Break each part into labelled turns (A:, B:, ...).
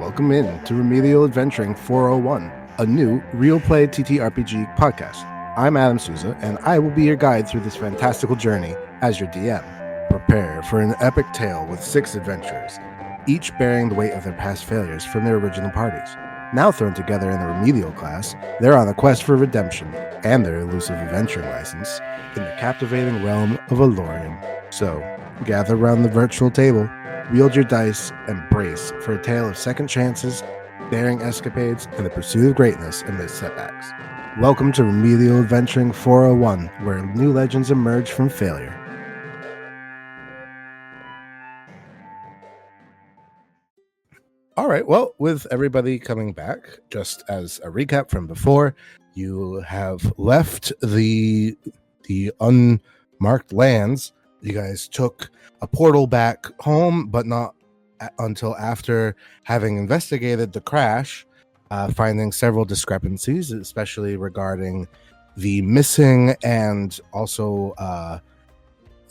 A: welcome in to Remedial Adventuring 401, a new real play TTRPG podcast. I'm Adam Souza, and I will be your guide through this fantastical journey as your DM. Prepare for an epic tale with 6 adventurers, each bearing the weight of their past failures from their original parties. Now thrown together in the remedial class, they're on a quest for redemption and their elusive adventuring license in the captivating realm of Alorium. So, gather around the virtual table, wield your dice, and brace for a tale of second chances, daring escapades, and the pursuit of greatness amidst setbacks. Welcome to Remedial Adventuring 401, where new legends emerge from failure. All right, well, with everybody coming back, just as a recap from before, you have left the unmarked lands. You guys took a portal back home, but not until after having investigated the crash, finding several discrepancies, especially regarding the missing and also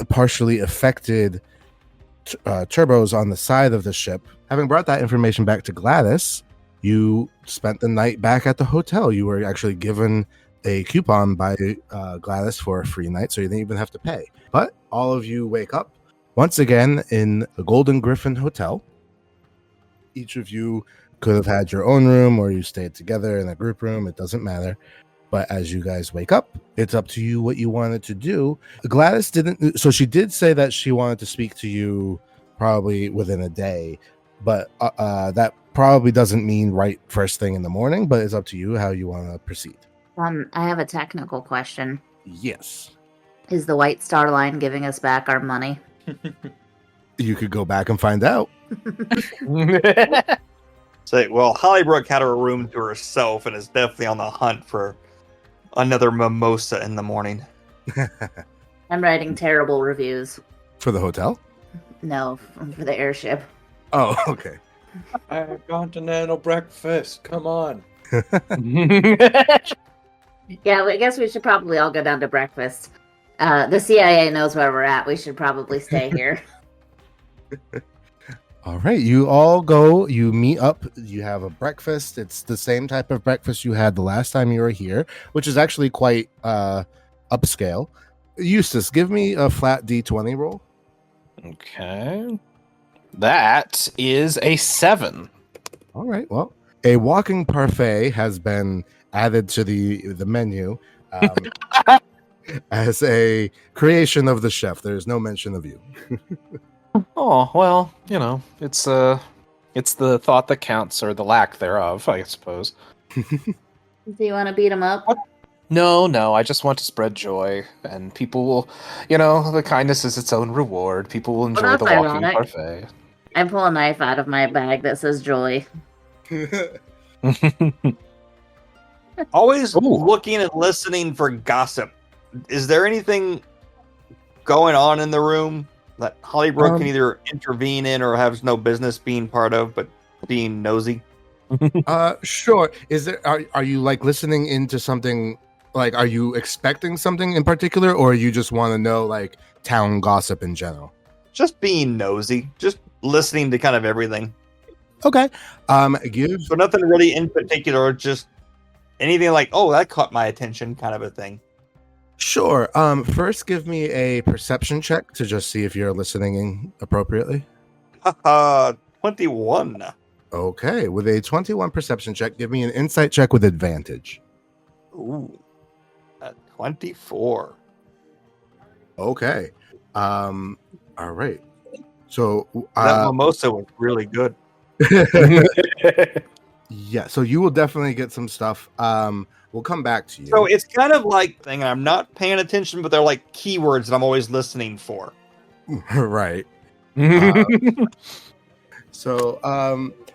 A: partially affected turbos on the side of the ship. Having brought that information back to Gladys, you spent the night back at the hotel. You were actually given a coupon by Gladys for a free night, so you didn't even have to pay. But all of you wake up once again in the Golden Griffin Hotel. Each of you could have had your own room, or you stayed together in a group room. It doesn't matter. But as you guys wake up, it's up to you what you wanted to do. Gladys didn't, so she did say that she wanted to speak to you probably within a day, but that probably doesn't mean right first thing in the morning, but it's up to you how you want to proceed.
B: I have a technical question.
A: Yes.
B: Is the White Star Line giving us back our money?
A: You could go back and find out.
C: Say, well, Hollybrook had her room to herself and is definitely on the hunt for another mimosa in the morning.
B: I'm writing terrible reviews.
A: For the hotel?
B: No, for the airship.
A: Oh, okay.
D: A continental breakfast. Come on.
B: Yeah, I guess we should probably all go down to breakfast. The CIA knows where we're at. We should probably stay here.
A: All right, you all go, you meet up, you have a breakfast. It's the same type of breakfast you had the last time you were here, which is actually quite upscale. Eustace, give me a flat D20 roll.
D: Okay. That is a 7.
A: All right, well, a walking parfait has been added to the menu as a creation of the chef. There's no mention of you.
D: Oh, well, you know, it's the thought that counts, or the lack thereof, I suppose.
B: Do you want to beat him up?
D: What? No, I just want to spread joy, and people will, the kindness is its own reward. People will enjoy the walking parfait.
B: I pull a knife out of my bag that says joy.
C: Always looking and listening for gossip. Is there anything going on in the room that Hollybrook can either intervene in or has no business being part of, but being nosy?
A: Sure. Is there? Are you like listening into something? Like, are you expecting something in particular, or you just want to know like town gossip in general?
C: Just being nosy. Just listening to kind of everything.
A: Okay.
C: So nothing really in particular. Just anything like, oh, that caught my attention, kind of a thing.
A: Sure. First, give me a perception check to just see if you're listening appropriately.
C: 21.
A: Okay. With a 21 perception check, give me an insight check with advantage.
C: Ooh. 24.
A: Okay. All right. So
C: that mimosa was really good.
A: Yeah. So you will definitely get some stuff. We'll come back to you.
C: So it's kind of like thing. I'm not paying attention, but they're like keywords that I'm always listening for.
A: Right.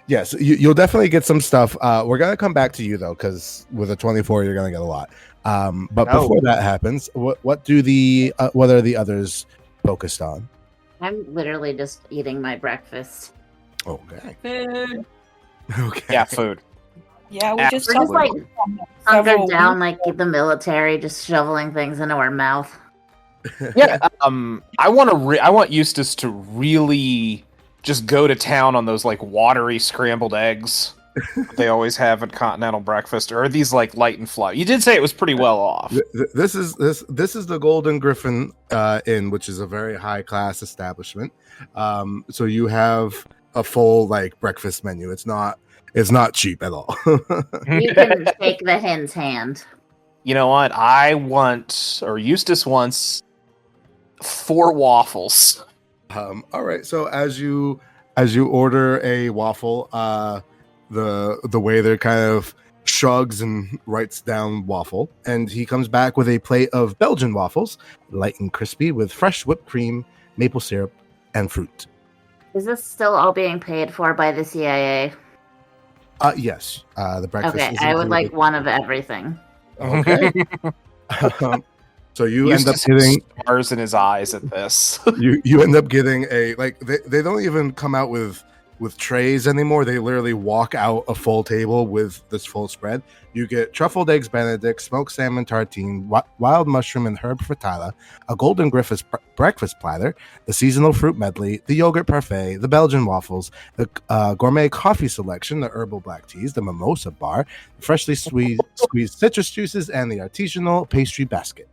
A: Yes, you'll definitely get some stuff. We're gonna come back to you though, because with a 24, you're gonna get a lot. But before that happens, what are the others focused on?
B: I'm literally just eating my breakfast.
A: Okay.
E: Food.
A: Okay.
D: Yeah, food.
E: Yeah, we just
B: We're just like hunkered
E: several
B: down like the military, just shoveling things into our mouth.
D: Yeah. I want Eustace to really just go to town on those like watery scrambled eggs that they always have at continental breakfast, or are these like light and fluffy? You did say it was pretty well off.
A: This is the Golden Griffin Inn, which is a very high class establishment. So you have a full like breakfast menu. It's not cheap at all.
B: You can shake the hen's hand.
D: You know what? Eustace wants 4 waffles.
A: All right. So as you order a waffle, the waiter kind of shrugs and writes down waffle, and he comes back with a plate of Belgian waffles, light and crispy, with fresh whipped cream, maple syrup, and fruit.
B: Is this still all being paid for by the CIA?
A: Yes. The breakfast.
B: Okay,
A: is
B: I would
A: included.
B: like one of everything.
A: Okay. So you
D: Eustace
A: end up getting
D: stars in his eyes at this.
A: you end up getting a like they don't even come out with trays anymore. They literally walk out a full table with this full spread. You get truffled eggs Benedict, smoked salmon tartine, wild mushroom and herb frittata, a golden griffin breakfast platter, the seasonal fruit medley, the yogurt parfait, the Belgian waffles, the gourmet coffee selection, the herbal black teas, the mimosa bar, freshly squeezed citrus juices, and the artisanal pastry basket.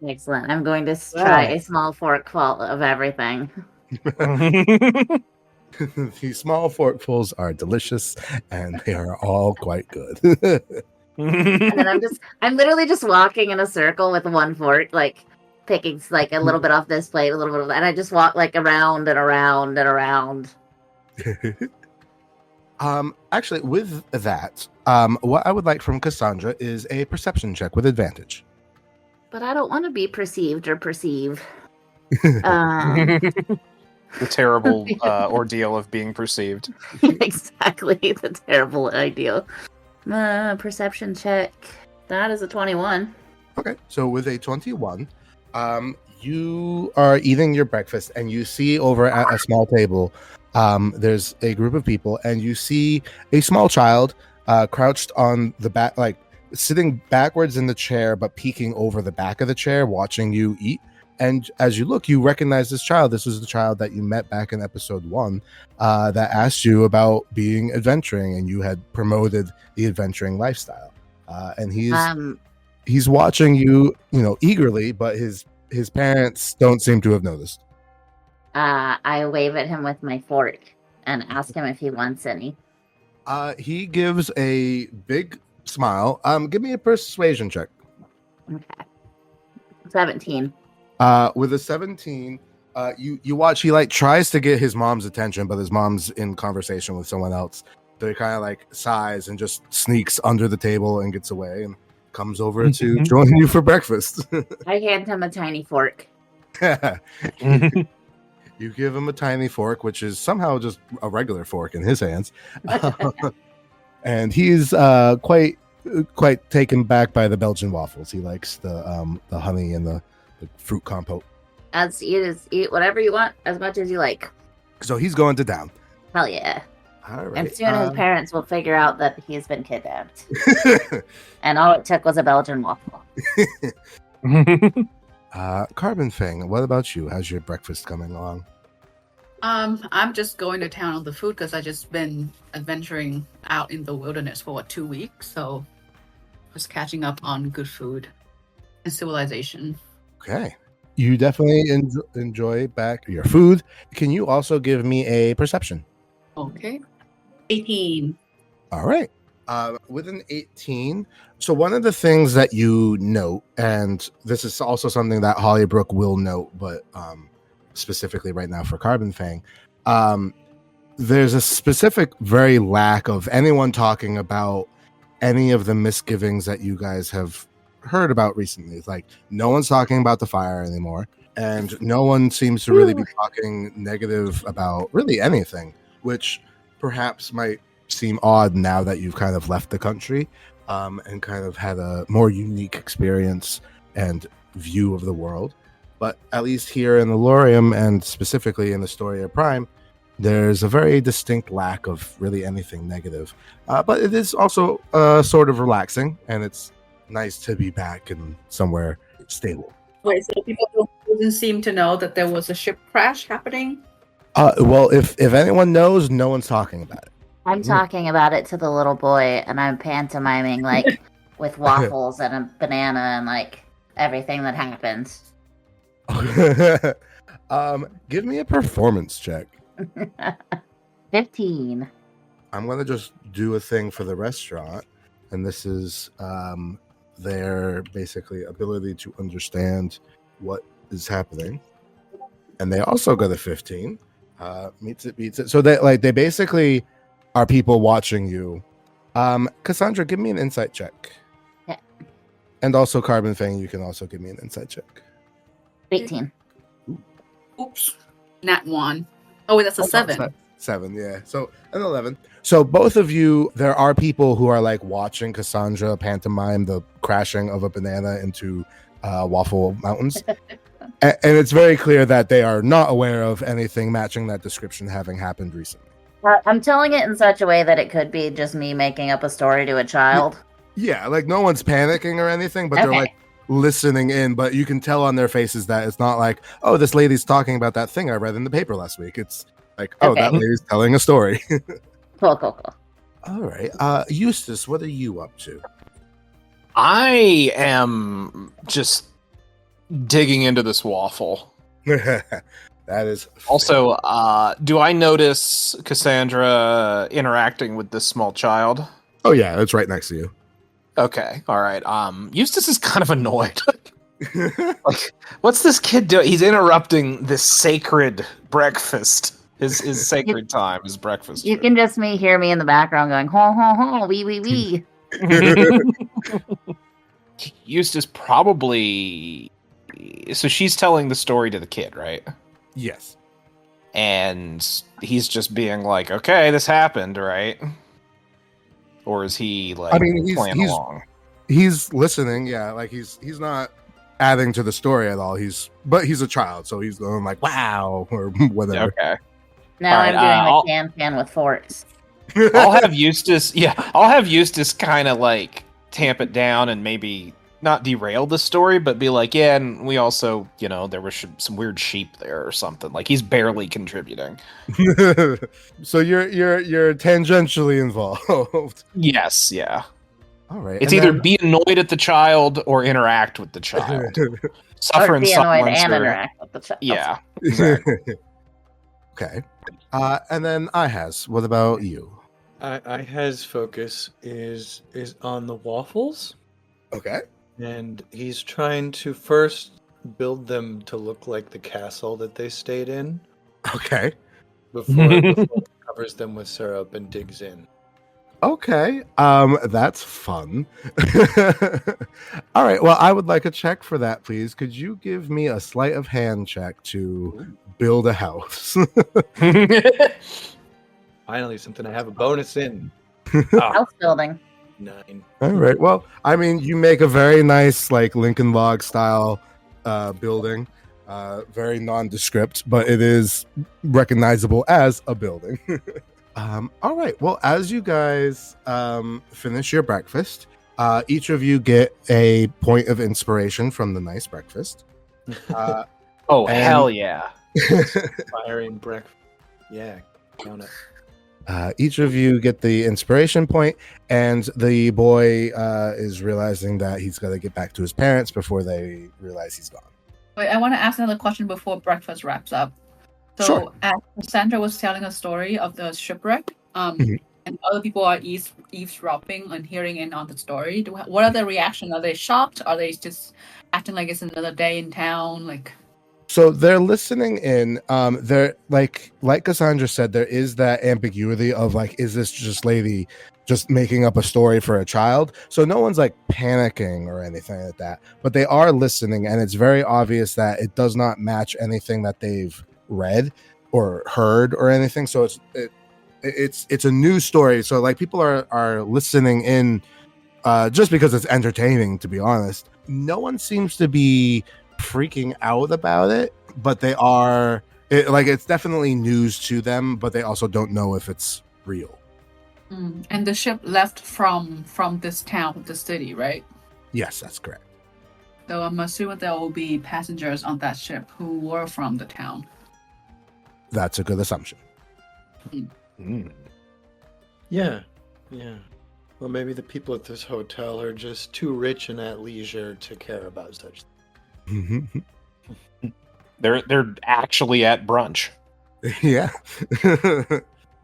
B: Excellent. I'm going to try a small forkful of everything.
A: These small forkfuls are delicious, and they are all quite good.
B: And then I'm literally just walking in a circle with one fork, like picking like a little bit off this plate, a little bit of that, and I just walk like around and around and around.
A: Actually, with that, what I would like from Cassandra is a perception check with advantage.
B: But I don't want to be perceived or perceive.
D: The terrible ordeal of being perceived.
B: Exactly, the terrible ideal. Perception check. That is a 21.
A: Okay, so with a 21, you are eating your breakfast, and you see over at a small table, there's a group of people, and you see a small child crouched on the back, like sitting backwards in the chair, but peeking over the back of the chair, watching you eat. And as you look, you recognize this child. This was the child that you met back in episode 1 that asked you about being adventuring, and you had promoted the adventuring lifestyle. And he's watching you, eagerly, but his parents don't seem to have noticed.
B: I wave at him with my fork and ask him if he wants any.
A: He gives a big smile. Give me a persuasion check.
B: Okay. 17.
A: With a 17, you watch, he like tries to get his mom's attention, but his mom's in conversation with someone else. So he kind of like sighs and just sneaks under the table and gets away and comes over to join you for breakfast.
B: I hand him a tiny fork.
A: You give him a tiny fork, which is somehow just a regular fork in his hands. And he's quite taken back by the Belgian waffles. He likes the honey and the fruit compote.
B: As eat whatever you want, as much as you like.
A: So he's going to town.
B: Hell yeah.
A: All right.
B: And soon his parents will figure out that he's been kidnapped. And all it took was a Belgian waffle.
A: Carbon Fang, what about you? How's your breakfast coming along?
E: I'm just going to town on the food because I've just been adventuring out in the wilderness for 2 weeks. So just catching up on good food and civilization.
A: Okay. You definitely enjoy back your food. Can you also give me a perception?
E: Okay. 18.
A: All right. With an 18. So one of the things that you note, and this is also something that Hollybrook will note, but specifically right now for Carbon Fang, there's a specific very lack of anyone talking about any of the misgivings that you guys have heard about recently. It's like no one's talking about the fire anymore, and no one seems to really be talking negative about really anything, which perhaps might seem odd now that you've kind of left the country and kind of had a more unique experience and view of the world. But at least here in the Lorium, and specifically in Astoria Prime, there's a very distinct lack of really anything negative. But it is also sort of relaxing, and it's nice to be back in somewhere stable.
E: Wait, so people didn't seem to know that there was a ship crash happening?
A: Well, if anyone knows, no one's talking about it.
B: I'm talking about it to the little boy, and I'm pantomiming like with waffles and a banana and like everything that happens.
A: Give me a performance check.
B: 15.
A: I'm gonna just do a thing for the restaurant, and this is their basically ability to understand what is happening. And they also got a 15. Meets it. So they basically are people watching you. Cassandra, give me an insight check.
B: Yeah.
A: And also Carbon Fang, you can also give me an insight check.
B: 18.
E: Oops. Nat 1. Oh, wait, that's a 7.
A: 7, yeah. So an 11. So both of you, there are people who are like watching Cassandra pantomime the crashing of a banana into Waffle Mountains. And it's very clear that they are not aware of anything matching that description having happened recently.
B: I'm telling it in such a way that it could be just me making up a story to a child.
A: Yeah, like no one's panicking or anything, but they're like listening in. But you can tell on their faces that it's not like, oh, this lady's talking about that thing I read in the paper last week. It's like, oh, that lady's telling a story.
B: Cool.
A: All right. Eustace, what are you up to?
D: I am just digging into this waffle.
A: That is
D: also do I notice Cassandra interacting with this small child?
A: Oh yeah, it's right next to you.
D: Okay, all right. Eustace is kind of annoyed. Like, what's this kid doing? He's interrupting this sacred breakfast. His sacred time, his breakfast.
B: You can just hear me in the background going, ho, ho, ho, wee.
D: Eustace probably... So she's telling the story to the kid, right?
A: Yes.
D: And he's just being like, okay, this happened, right? Or is he like playing along?
A: He's listening, yeah. Like he's not adding to the story at all. He's a child, so he's going like, wow, or whatever.
D: Okay.
B: Now I'm doing the can with forks.
D: I'll have Eustace kind of like tamp it down and maybe not derail the story, but be like, yeah, and we also, there was some weird sheep there or something. Like he's barely contributing.
A: So you're tangentially involved.
D: Yes, yeah.
A: All right.
D: It's either be annoyed at the child or interact with the child. Suffer in silence.
B: And interact with the child.
D: Yeah. Exactly.
A: Okay. And then Ihaz, what about you?
F: Ihaz' focus is on the waffles.
A: Okay.
F: And he's trying to first build them to look like the castle that they stayed in.
A: Okay.
F: Before he covers them with syrup and digs in.
A: Okay. That's fun. All right. Well, I would like a check for that, please. Could you give me a sleight of hand check to build a house?
F: Finally, something I have a bonus in.
B: House building.
F: 9.
A: All right. Well, I mean, you make a very nice, like Lincoln Log style building. Very nondescript, but it is recognizable as a building. All right. Well, as you guys finish your breakfast, each of you get a point of inspiration from the nice breakfast.
D: Hell yeah.
F: Inspiring breakfast. Yeah, count it.
A: Each of you get the inspiration point, and the boy is realizing that he's got to get back to his parents before they realize he's gone.
E: Wait, I want to ask another question before breakfast wraps up. So,
A: Sure.
E: As Sandra was telling a story of the shipwreck, and other people are eavesdropping and hearing in on the story. What are their reactions? Are they shocked? Are they just acting like it's another day in town? Like,
A: so they're listening in. They're like Cassandra said, there is that ambiguity of like, is this just lady just making up a story for a child? So no one's like panicking or anything like that, but they are listening, and it's very obvious that it does not match anything that they've read or heard or anything. So it's a new story. So like people are listening in just because it's entertaining, to be honest. No one seems to be freaking out about it, but they are it's definitely news to them, but they also don't know if it's real.
E: And the ship left from this town, the city, right?
A: Yes, that's correct.
E: So I'm assuming there will be passengers on that ship who were from the town.
A: That's a good assumption.
F: Yeah. Well, maybe the people at this hotel are just too rich and at leisure to care about such things.
D: They're actually at brunch.
A: Yeah.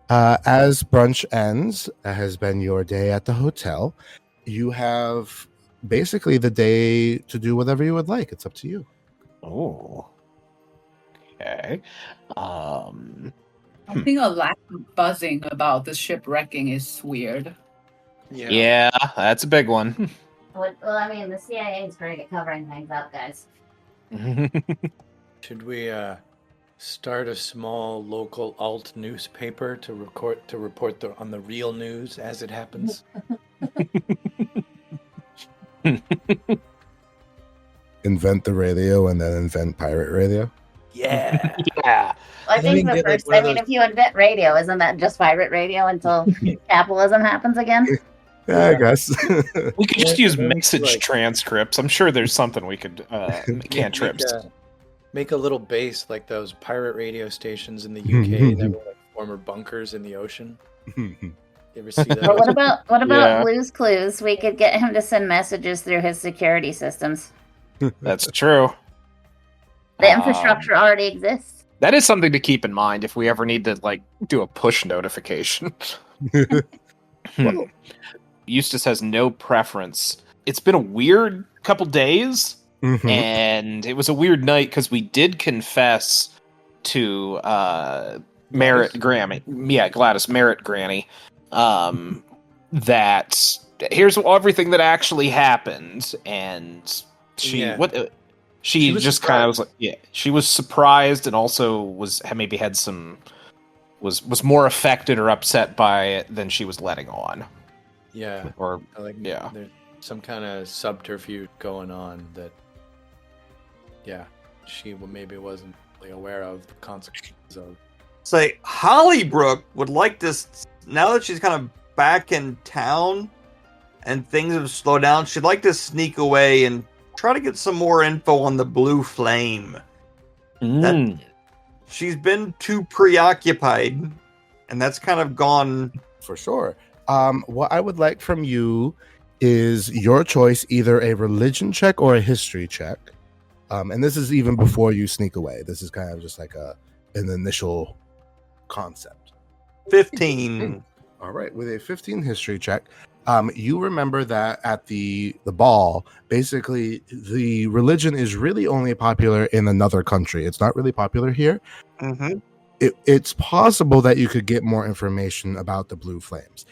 A: As brunch ends, has been your day at the hotel. You have basically the day to do whatever you would like. It's up to you.
D: Oh. Okay.
E: I think a lack of buzzing about the ship wrecking is weird.
D: Yeah, that's a big one.
B: Well, I mean, the CIA is great at covering things up, guys.
F: Should we start a small local alt newspaper to report on the real news as it happens?
A: Invent the radio and then invent pirate radio.
F: Yeah.
D: Yeah.
B: I think the
F: get,
B: first.
F: one
B: I
F: of
B: mean,
F: those-
B: if you invent radio, isn't that just pirate radio until capitalism happens again?
A: Yeah, I guess.
D: We could just
F: Yeah,
D: use
F: that would be
D: message
F: like-
D: transcripts. I'm sure there's something we could cantrips.
F: Make a little base like those pirate radio stations in the UK that were like former bunkers in the ocean. You ever see that?
B: But what about
D: Yeah.
B: Blue's Clues? We could get him to send messages through his security systems.
D: That's true.
B: The infrastructure already exists.
D: That is something to keep in mind if we ever need to do a push notification. Eustace has no preference. It's been a weird couple days, and it was a weird night because we did confess to Merritt Grammy. Yeah, Gladys Merritt Granny. That here's everything that actually happened, and she She
F: was
D: just kind of was like, yeah, she was surprised and also maybe had some was more affected or upset by it than she was letting on.
F: Yeah.
D: Or
F: there's some kind of subterfuge going on that, she maybe wasn't really aware of the consequences of.
C: Say, Hollybrook would like this, now that she's kind of back in town and things have slowed down, she'd like to sneak away and try to get some more info on the Blue Flame. She's been too preoccupied, and that's kind of gone.
A: For sure. What I would like from you is your choice, either a religion check or a history check. And this is even before you sneak away. This is kind of just like an initial concept.
C: 15.
A: All right. With a 15 history check, you remember that at the ball, basically the religion is really only popular in another country. It's not really popular here.
C: Mm-hmm.
A: It's possible that you could get more information about the Blue Flames.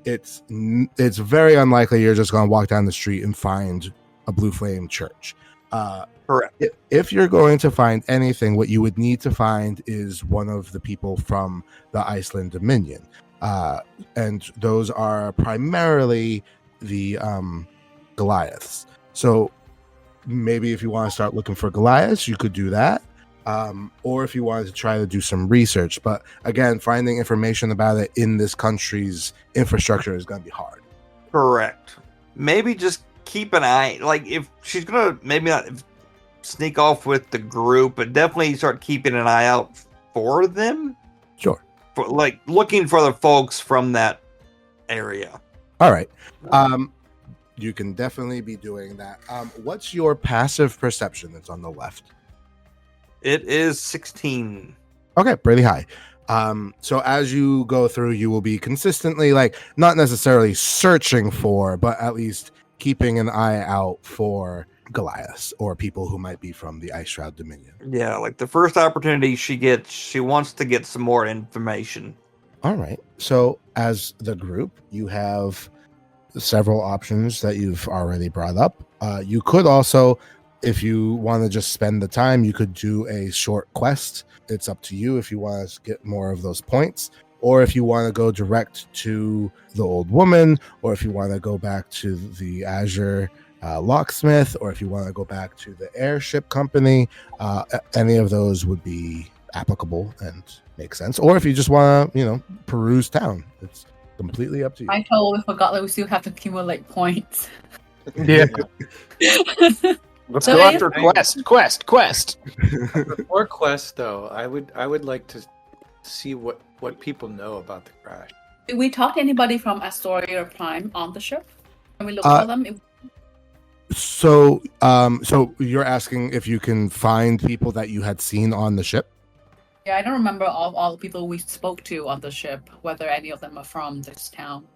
A: It's very unlikely you're just going to walk down the street and find a Blue Flame church.
C: Correct.
A: If you're going to find anything, what you would need to find is one of the people from the Iceland Dominion. And those are primarily the Goliaths. So maybe if you want to start looking for Goliaths, you could do that. Or if you wanted to try to do some research. But again, finding information about it in this country's infrastructure is going to be hard.
C: Correct. Maybe just keep an eye. Like, if she's going to maybe not sneak off with the group, but definitely start keeping an eye out for them.
A: Sure.
C: For, looking for the folks from that area.
A: All right. You can definitely be doing that. What's your passive perception that's on the left?
C: It is 16.
A: Okay, pretty high. So as you go through, you will be consistently, not necessarily searching for, but at least keeping an eye out for Goliaths or people who might be from the Ice Shroud Dominion.
C: Yeah, the first opportunity she gets, she wants to get some more information.
A: All right. So as the group, you have several options that you've already brought up. You could also, if you want to just spend the time, you could do a short quest. It's up to you if you want to get more of those points, or if you want to go direct to the old woman, or if you want to go back to the Azure locksmith, or if you want to go back to the airship company. Any of those would be applicable and make sense. Or if you just want to, peruse town, it's completely up to you.
E: I totally forgot that we still have to accumulate points.
D: Yeah. Let's go after quest.
F: Before quest, though, I would like to to see what people know about the crash.
E: Did we talk to anybody from Astoria Prime on the ship? Can we look for them?
A: So you're asking if you can find people that you had seen on the ship?
E: Yeah, I don't remember all the people we spoke to on the ship, whether any of them are from this town.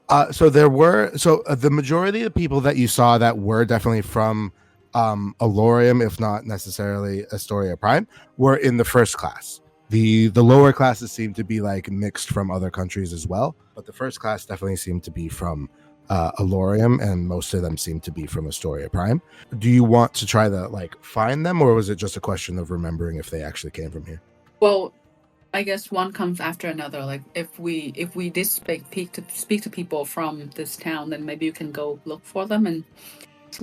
A: The majority of the people that you saw that were definitely from Alorium, if not necessarily Astoria Prime, were in the first class. The lower classes seem to be like mixed from other countries as well, but the first class definitely seemed to be from Alorium, and most of them seem to be from Astoria Prime. Do you want to try to like find them, or was it just a question of remembering if they actually came from here?
E: Well, I guess one comes after another. Like if we did speak to people from this town, then maybe you can go look for them, and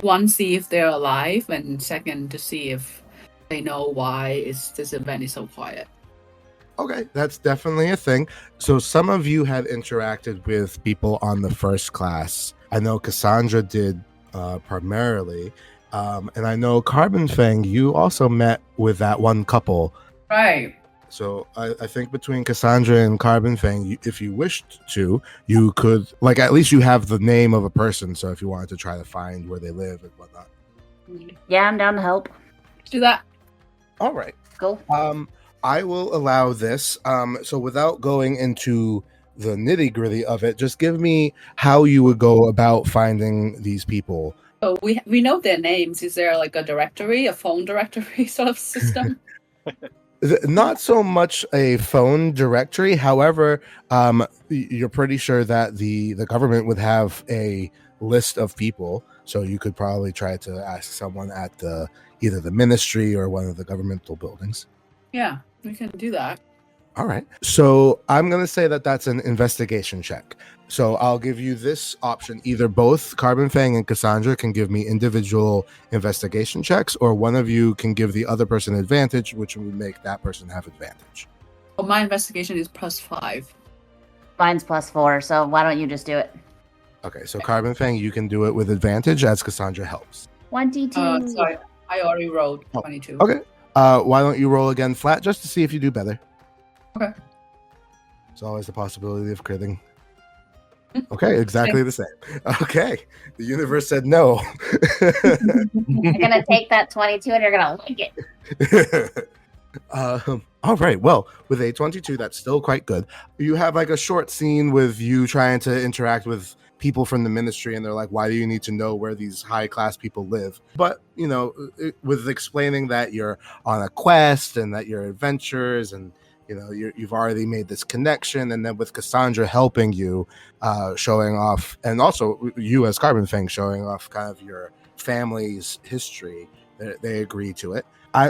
E: one, see if they're alive, and second, to see if they know why this event is so quiet.
A: Okay, that's definitely a thing. So some of you had interacted with people on the first class. I know Cassandra did primarily, and I know Carbon Fang, you also met with that one couple.
E: Right.
A: So I think between Cassandra and Carbon Fang, if you wished to, you could, like, at least you have the name of a person. So if you wanted to try to find where they live and whatnot.
B: Yeah, I'm down to help.
E: Let's do that.
A: All right.
B: Go.
A: I will allow this. So without going into the nitty gritty of it, just give me how you would go about finding these people.
E: So we know their names. Is there like a directory, a phone directory sort of system?
A: Not so much a phone directory. However, you're pretty sure that the government would have a list of people. So you could probably try to ask someone at either the ministry or one of the governmental buildings.
E: Yeah, we can do that.
A: All right. So I'm going to say that that's an investigation check. So I'll give you this option. Either both Carbon Fang and Cassandra can give me individual investigation checks, or one of you can give the other person advantage, which would make that person have advantage.
E: Well, my investigation is +5.
B: Mine's +4, so why don't you just do it?
A: Okay, so Carbon Fang, you can do it with advantage as Cassandra helps.
B: 22.
E: Sorry, I already rolled 22.
A: Okay. Why don't you roll again flat just to see if you do better?
E: Okay.
A: There's always the possibility of critting. Okay, exactly the same. Okay, the universe said no.
B: You're gonna take that 22 and you're gonna like it.
A: All right. Well, with a 22, that's still quite good. You have like a short scene with you trying to interact with people from the ministry, and they're like, why do you need to know where these high class people live? But with explaining that you're on a quest and that you're adventurers, and you've already made this connection, and then with Cassandra helping you, showing off, and also you as Carbon Fang showing off kind of your family's history, they agree to it.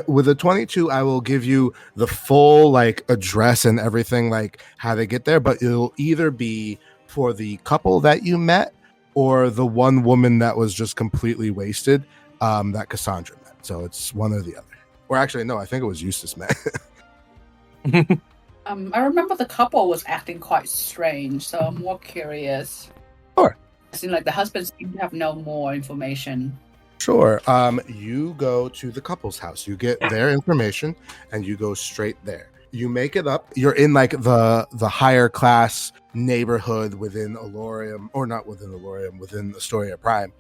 A: With a 22, I will give you the full like address and everything, like how they get there, but it'll either be for the couple that you met or the one woman that was just completely wasted, that Cassandra met. So it's one or the other. Or actually, no, I think it was Eustace met.
E: I remember the couple was acting quite strange, so I'm more curious.
A: Sure.
E: It seemed like the husband seemed to have no more information.
A: Sure. You go to the couple's house. You get their information, and you go straight there. You make it up. You're in like the higher class neighborhood within Alorium, or not within Alorium, within Astoria Prime.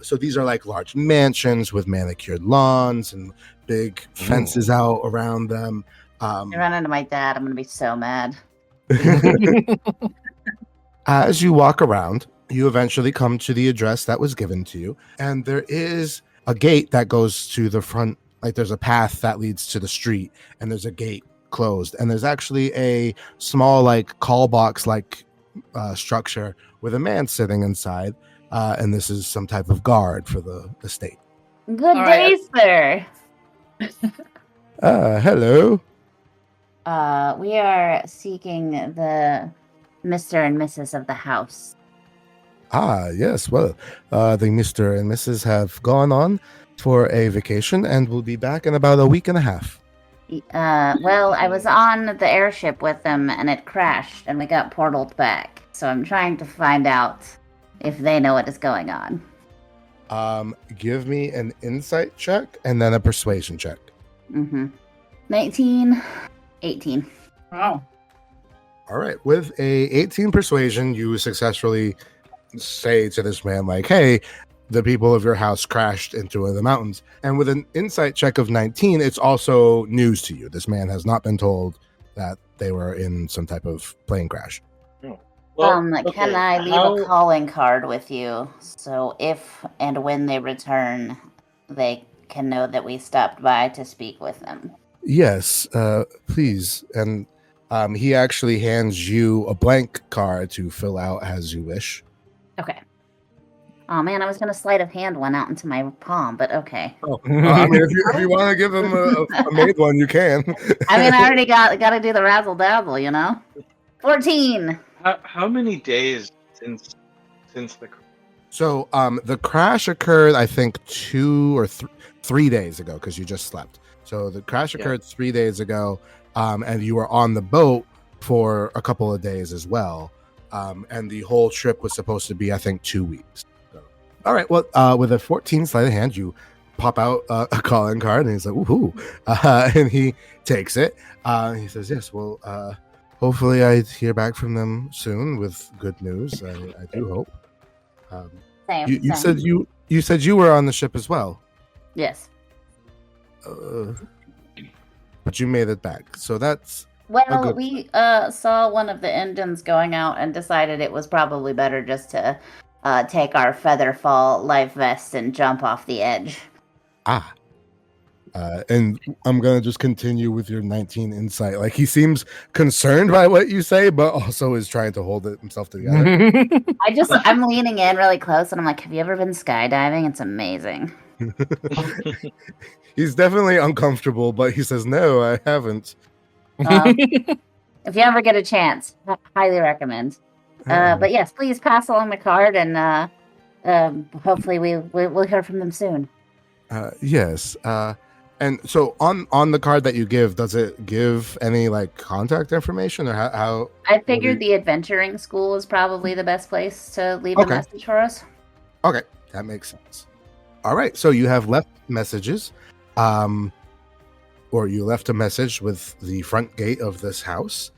A: So these are like large mansions with manicured lawns and big fences out around them.
B: I run into my dad. I'm gonna be so mad.
A: As you walk around, you eventually come to the address that was given to you, and there is a gate that goes to the front. Like there's a path that leads to the street, and there's a gate closed, and there's actually a small like call box like structure with a man sitting inside, and this is some type of guard for the estate.
B: Good day, sir.
A: Hello.
B: We are seeking the Mr. and Mrs. of the house.
A: Yes. Well, the Mr. and Mrs. have gone on for a vacation and will be back in about a week and a half.
B: Well, I was on the airship with them and it crashed and we got portaled back. So I'm trying to find out if they know what is going on.
A: Give me an insight check and then a persuasion check.
B: 19, 18.
E: Wow.
A: All right. With a 18 persuasion, you successfully say to this man, like, hey, the people of your house crashed into the mountains. And with an insight check of 19, it's also news to you. This man has not been told that they were in some type of plane crash.
B: Can I leave a calling card with you so if and when they return, they can know that we stopped by to speak with them?
A: Yes, please. And he actually hands you a blank card to fill out as you wish.
B: Okay. Oh man, I was gonna sleight of hand one out into my palm, but okay.
A: Oh, I mean, if you want to give him a made one, you can.
B: I mean, I already got to do the razzle dazzle, you know. 14.
F: How many days since the?
A: So the crash occurred, I think, 2 or 3 days ago because you just slept. So the crash occurred 3 days ago, and you were on the boat for a couple of days as well. And the whole trip was supposed to be, I think, 2 weeks. So, all right. Well, with a 14 sleight of hand, you pop out a calling card, and he's like, "Woohoo!" And he takes it. He says, "Yes. Well, hopefully, I hear back from them soon with good news. I do hope." You said you said you were on the ship as well.
B: Yes.
A: But you made it back, so that's
B: well. We saw one of the engines going out and decided it was probably better just to take our Featherfall life vest and jump off the edge.
A: And I'm gonna just continue with your 19 insight. Like, he seems concerned by what you say, but also is trying to hold himself together.
B: I'm leaning in really close, and I'm like, "Have you ever been skydiving? It's amazing."
A: He's definitely uncomfortable, but he says, "No, I haven't."
B: If you ever get a chance, highly recommend. But yes, please pass along the card, and hopefully we'll hear from them soon.
A: Yes. And so on the card that you give, does it give any like contact information or how?
B: I figured the adventuring school is probably the best place to leave a message for us.
A: Okay, that makes sense. All right, so you have left messages, or you left a message with the front gate of this house.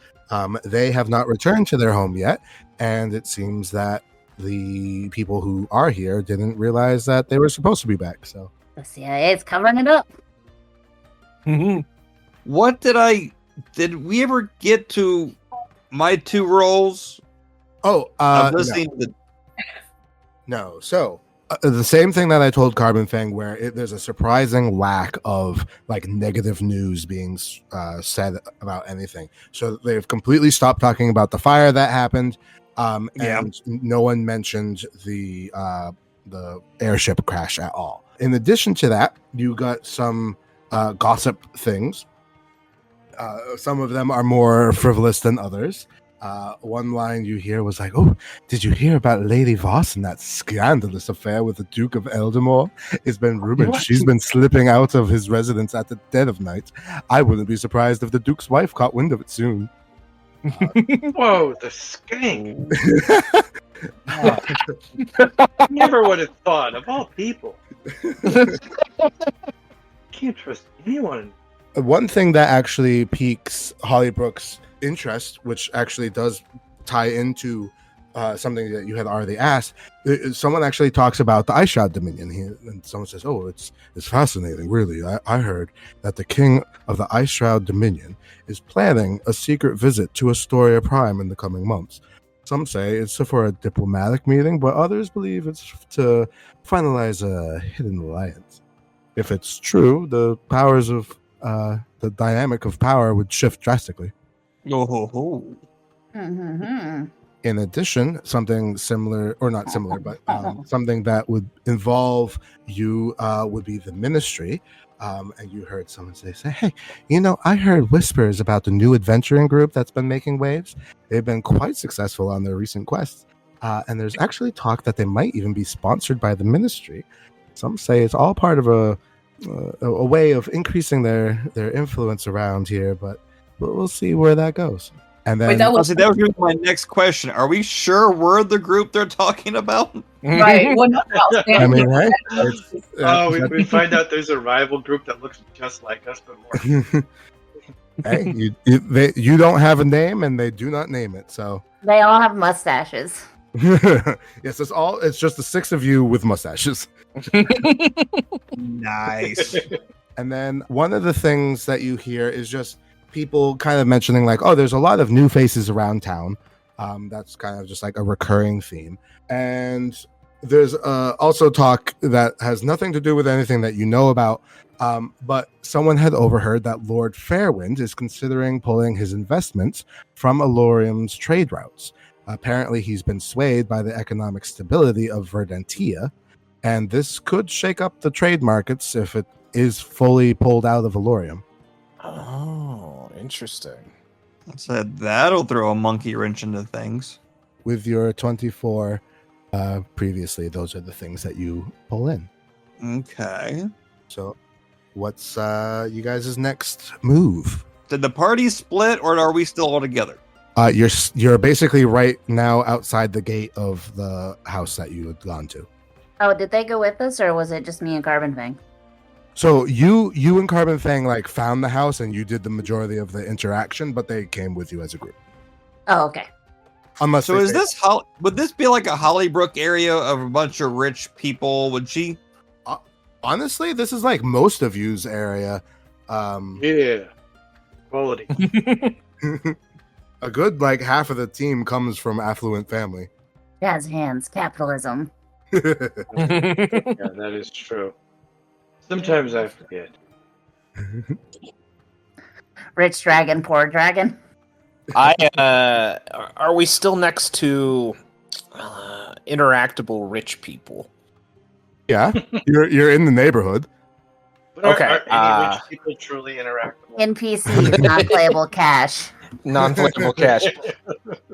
A: They have not returned to their home yet, and it seems that the people who are here didn't realize that they were supposed to be back. So
B: the CIA is covering it up.
C: What did we ever get to my 2 roles?
A: Oh, no. So the same thing that I told Carbon Fang, where there's a surprising lack of like negative news being said about anything. So they've completely stopped talking about the fire that happened, and no one mentioned the airship crash at all. In addition to that, you got some gossip things. Some of them are more frivolous than others. One line you hear was like, "Oh, did you hear about Lady Voss and that scandalous affair with the Duke of Eldamore? It's been rumored she's been slipping out of his residence at the dead of night. I wouldn't be surprised if the Duke's wife caught wind of it soon."
F: Whoa, the skank! Never would have thought, of all people. Can't trust anyone.
A: One thing that actually piques Hollybrook's interest, which actually does tie into something that you had already asked, someone actually talks about the Ice Shroud Dominion. And someone says, "Oh, it's fascinating, really. I heard that the king of the Ice Shroud Dominion is planning a secret visit to Astoria Prime in the coming months. Some say it's for a diplomatic meeting, but others believe it's to finalize a hidden alliance. If it's true, the powers of the dynamic of power would shift drastically." In addition, something similar, or not similar, but something that would involve you would be the ministry. And you heard someone say, "Hey, I heard whispers about the new adventuring group that's been making waves. They've been quite successful on their recent quests. And there's actually talk that they might even be sponsored by the ministry. Some say it's all part of a way of increasing their influence around here, but we'll see where that goes." And then
C: that was my next question. Are we sure we're the group they're talking about?
E: Right. Well, no,
A: I mean, right?
F: We find out there's a rival group that looks just like us, but more.
A: Hey, you don't have a name, and they do not name it. So
B: They all have mustaches.
A: yes, it's just the 6 of you with mustaches.
C: Nice.
A: And then one of the things that you hear is just people kind of mentioning like, oh, there's a lot of new faces around town. That's kind of just like a recurring theme. And there's also talk that has nothing to do with anything that you know about. But someone had overheard that Lord Fairwind is considering pulling his investments from Alorium's trade routes. Apparently, he's been swayed by the economic stability of Verdantia, and this could shake up the trade markets if it is fully pulled out of Alorium.
D: Oh, interesting.
C: Said that'll throw a monkey wrench into things.
A: With your 24 previously, those are the things that you pull in.
C: Okay.
A: So what's you guys' next move?
C: Did the party split, or are we still all together?
A: You're basically right now outside the gate of the house that you had gone to.
B: Oh, did they go with us, or was it just me and Carbon Fang?
A: So you and Carbon Fang like found the house and you did the majority of the interaction, but they came with you as a group.
B: Oh, okay.
A: Unless
C: So is this would this be like a Hollybrook area of a bunch of rich people? Would she?
A: Honestly, this is like most of you's area.
F: Yeah. Quality.
A: A good like half of the team comes from affluent family.
B: Jazz hands, capitalism.
F: Yeah, that is true. Sometimes I forget.
B: Rich dragon, poor dragon.
D: Are we still next to interactable rich people?
A: Yeah, you're in the neighborhood.
F: But
D: Okay,
F: are any rich people truly interactable?
B: NPC, non-playable cash.
D: Non-playable cash.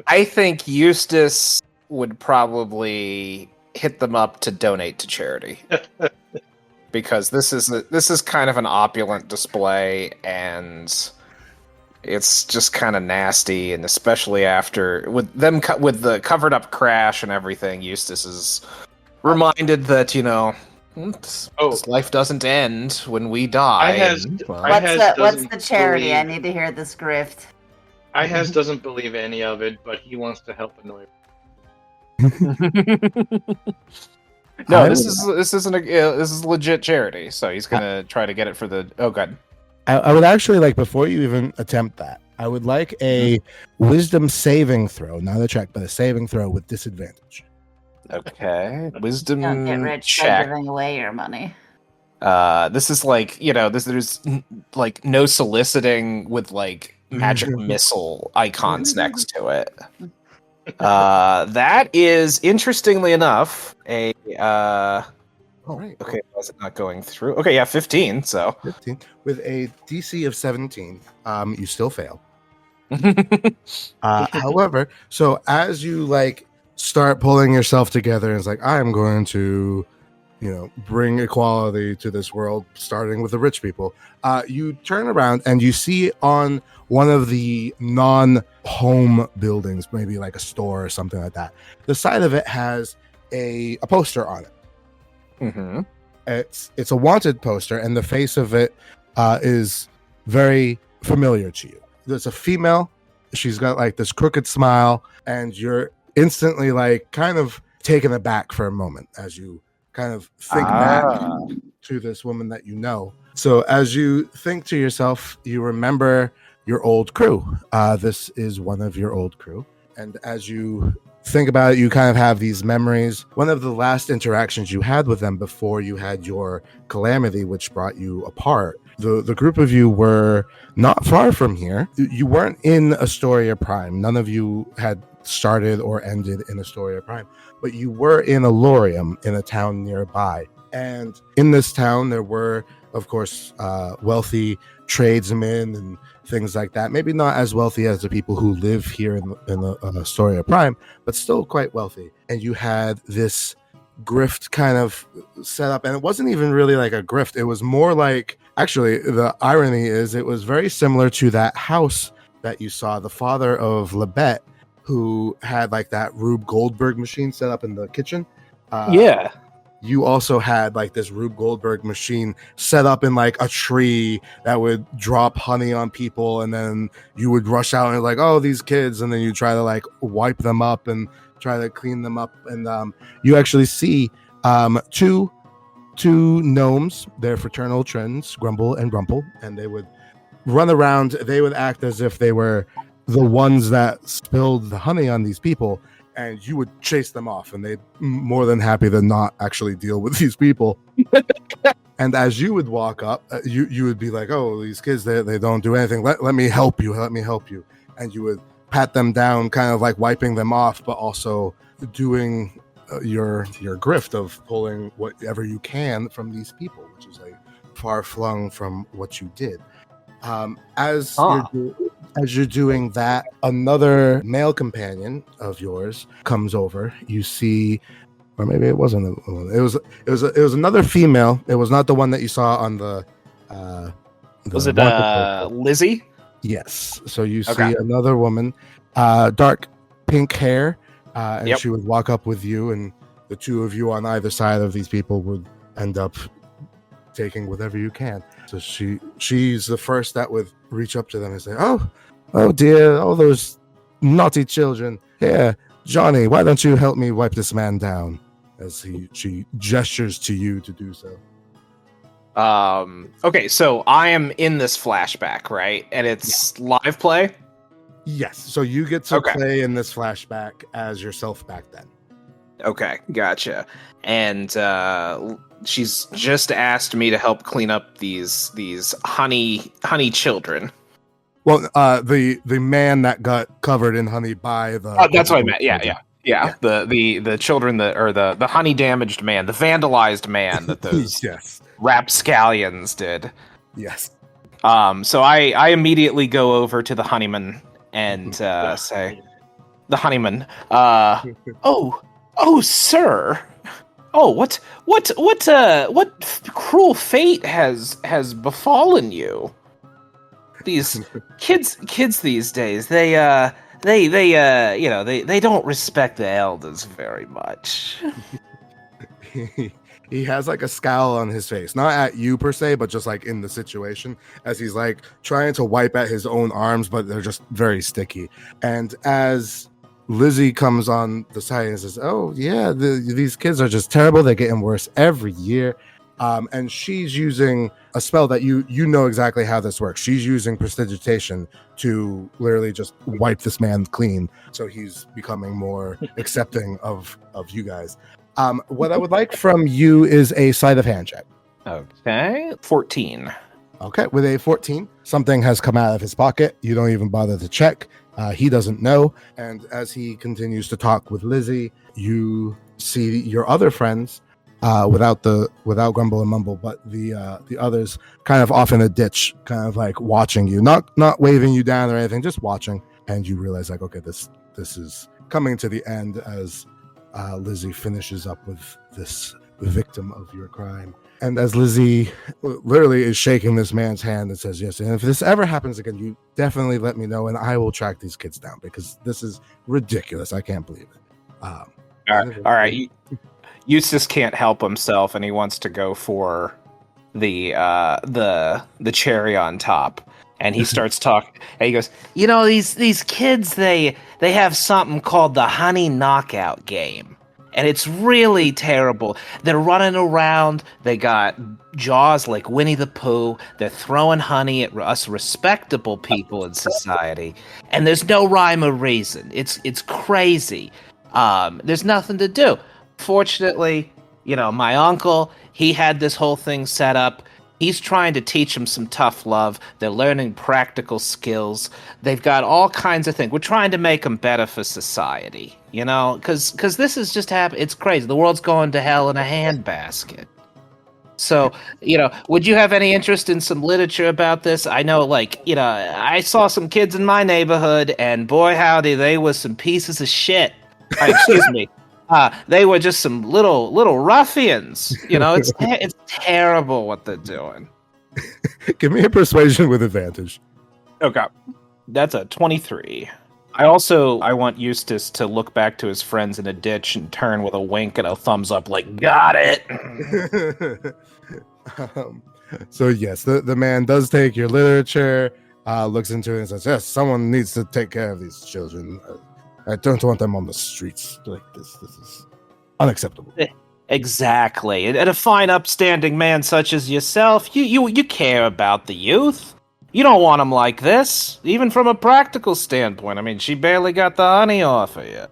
D: I think Eustace would probably hit them up to donate to charity. Because this is kind of an opulent display, and it's just kind of nasty, and especially after with the covered up crash and everything, Eustace is reminded that this life doesn't end when we die.
B: What's the charity? I need to hear the script.
F: Ihaz doesn't believe any of it, but he wants to help annoy.
D: No, this is legit charity, so he's gonna try to get it for the. Oh, God.
A: I would actually like, before you even attempt that, I would like a wisdom saving throw, not a check, but a saving throw with disadvantage.
D: Okay, wisdom
B: Don't get rich by
D: check.
B: giving away your money.
D: This is like there's like no soliciting with like magic missile icons next to it. That is, interestingly enough, a
A: All right.
D: okay, why is it not going through? Okay, yeah, 15, so
A: 15 with a DC of 17. You still fail. However, so as you like start pulling yourself together, and it's like, I am going to bring equality to this world, starting with the rich people. You turn around and you see on one of the non-home buildings, maybe like a store or something like that, the side of it has a poster on it.
D: Mm-hmm.
A: It's a wanted poster, and the face of it is very familiar to you. There's a female. She's got like this crooked smile, and you're instantly like kind of taken aback for a moment as you kind of think back to this woman that you know. So as you think to yourself, you remember your old crew. This is one of your old crew. And as you think about it, you kind of have these memories. One of the last interactions you had with them before you had your calamity, which brought you apart. The group of you were not far from here. You weren't in Astoria Prime. None of you had started or ended in Astoria Prime, but you were in Alorium, in a town nearby. And in this town, there were, of course, wealthy tradesmen and things like that. Maybe not as wealthy as the people who live here in Astoria Prime, but still quite wealthy. And you had this grift kind of set up, and it wasn't even really like a grift. It was more like, actually, the irony is it was very similar to that house that you saw, the father of Lebet, who had like that Rube Goldberg machine set up in the kitchen.
D: Yeah.
A: you also had like this Rube Goldberg machine set up in like a tree that would drop honey on people, and then you would rush out and like, oh, these kids, and then you try to like wipe them up and try to clean them up, and you actually see two gnomes, their fraternal twins, Grumble and Grumple, and they would run around. They would act as if they were the ones that spilled the honey on these people, and you would chase them off, and they'd more than happy to not actually deal with these people. And as you would walk up, you would be like, oh, these kids, they don't do anything. Let me help you. Let me help you. And you would pat them down, kind of like wiping them off, but also doing your grift of pulling whatever you can from these people, which is like far flung from what you did. As you're doing that, another male companion of yours comes over. You see, or maybe it wasn't. It was another female. It was not the one that you saw on the
D: was it Lizzie?
A: Yes. So you see another woman, dark pink hair, and she would walk up with you, and the two of you on either side of these people would end up taking whatever you can. So she's the first that would reach up to them and say, oh dear, all those naughty children. Here, Johnny, why don't you help me wipe this man down? As she gestures to you to do so.
D: Okay, so I am in this flashback, right? And it's live play?
A: Yes, so you get to play in this flashback as yourself back then.
D: Okay, gotcha. And she's just asked me to help clean up these honey children.
A: Well, the man that got covered in honey by the...
D: Oh, that's what I meant, yeah. The children that, or the honey damaged man, the vandalized man that those rapscallions did.
A: Yes.
D: So I immediately go over to the honeyman and say, the honeyman, oh, sir. Oh, what cruel fate has befallen you? These kids these days, they don't respect the elders very much.
A: He has like a scowl on his face, not at you per se, but just like in the situation, as he's like trying to wipe at his own arms, but they're just very sticky. And as Lizzie comes on the side and says, oh yeah, these kids are just terrible. They're getting worse every year. And she's using a spell that you know exactly how this works. She's using prestidigitation to literally just wipe this man clean, so he's becoming more accepting of you guys. What I would like from you is a sleight of hand check.
D: Okay, 14.
A: Okay, with a 14, something has come out of his pocket. You don't even bother to check. He doesn't know. And as he continues to talk with Lizzie, you see your other friends, without Grumble and Mumble, but the others kind of off in a ditch, kind of like watching you, not waving you down or anything, just watching. And you realize like, okay, this is coming to the end as Lizzie finishes up with this victim of your crime. And as Lizzie literally is shaking this man's hand and says, yes, and if this ever happens again, you definitely let me know and I will track these kids down, because this is ridiculous. I can't believe it.
D: All right. Eustace can't help himself, and he wants to go for the cherry on top. And he starts talking. And he goes, these kids, they have something called the honey knockout game, and it's really terrible. They're running around. They got jaws like Winnie the Pooh. They're throwing honey at us respectable people in society, and there's no rhyme or reason. It's crazy. There's nothing to do. Fortunately, my uncle, he had this whole thing set up. He's trying to teach them some tough love. They're learning practical skills. They've got all kinds of things. We're trying to make them better for society, because this is just happening. It's crazy. The world's going to hell in a handbasket. So, would you have any interest in some literature about this? I know, I saw some kids in my neighborhood, and boy, howdy, they were some pieces of shit. Excuse me. They were just some little ruffians. It's terrible what they're doing.
A: Give me a persuasion with advantage.
D: Okay. That's a 23. I want Eustace to look back to his friends in a ditch and turn with a wink and a thumbs up, like, got it.
A: So yes, the man does take your literature, looks into it and says, yes, someone needs to take care of these children. I don't want them on the streets like this. This is unacceptable.
D: Exactly. And a fine, upstanding man such as yourself, you care about the youth. You don't want them like this, even from a practical standpoint. I mean, she barely got the honey off her yet.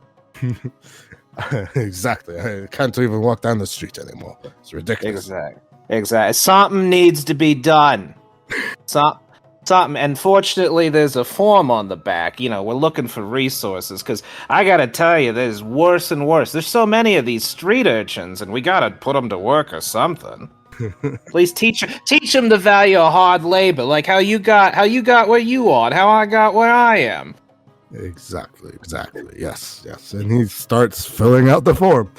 A: Exactly. I can't even walk down the street anymore. It's ridiculous.
D: Exactly. Something needs to be done. Something. And fortunately, there's a form on the back. You know, we're looking for resources, because I gotta tell you, there's worse and worse. There's so many of these street urchins, and we gotta put them to work or something. Please teach them the value of hard labor, like how you got where you are, and how I got where I am.
A: Exactly. Yes. And he starts filling out the form.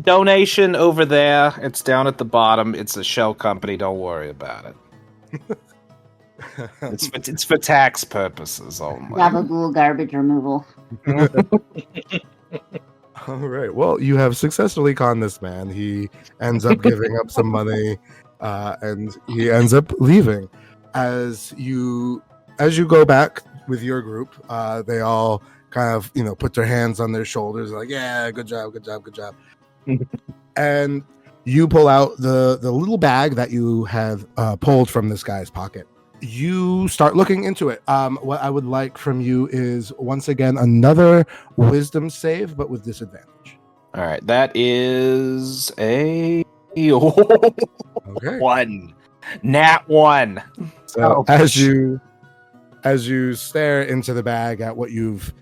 D: Donation over there. It's down at the bottom. It's a shell company. Don't worry about it. It's for tax purposes only.
B: Gabagool garbage removal.
A: All right. Well, you have successfully conned this man. He ends up giving up some money, and he ends up leaving. As you go back with your group, they all kind of put their hands on their shoulders, like, yeah, good job. And you pull out the little bag that you have pulled from this guy's pocket. You start looking into it. What I would like from you is, once again, another wisdom save, but with disadvantage.
D: All right, that is a
A: okay.
D: 1. Nat 1.
A: So as you stare into the bag at what you've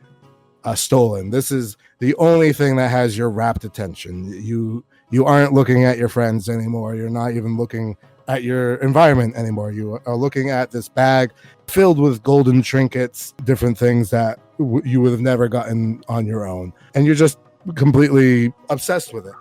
A: stolen, this is the only thing that has your rapt attention. You aren't looking at your friends anymore. You're not even looking at your environment anymore. You are looking at this bag filled with golden trinkets, different things that you would have never gotten on your own, and you're just completely obsessed with it.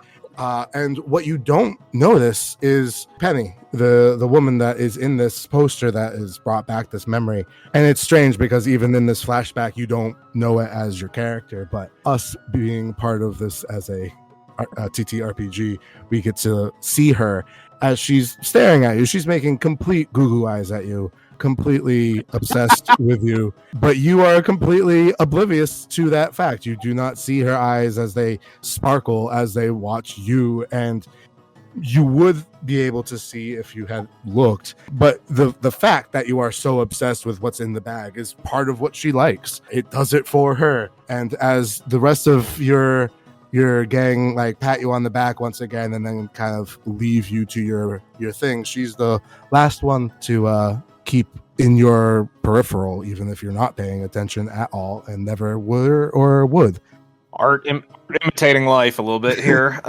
A: And what you don't notice is Penny, the woman that is in this poster that is brought back this memory. And it's strange because even in this flashback, you don't know it as your character, but us being part of this as a TTRPG, we get to see her as she's staring at you. She's making complete goo eyes at you, completely obsessed with you, but you are completely oblivious to that fact. You do not see her eyes as they sparkle as they watch you, and you would be able to see if you had looked, but the fact that you are so obsessed with what's in the bag is part of what she likes. It does it for her. And as the rest of your gang like pat you on the back once again and then kind of leave you to your thing, she's the last one to keep in your peripheral, even if you're not paying attention at all and never were or would.
D: Art imitating life a little bit here.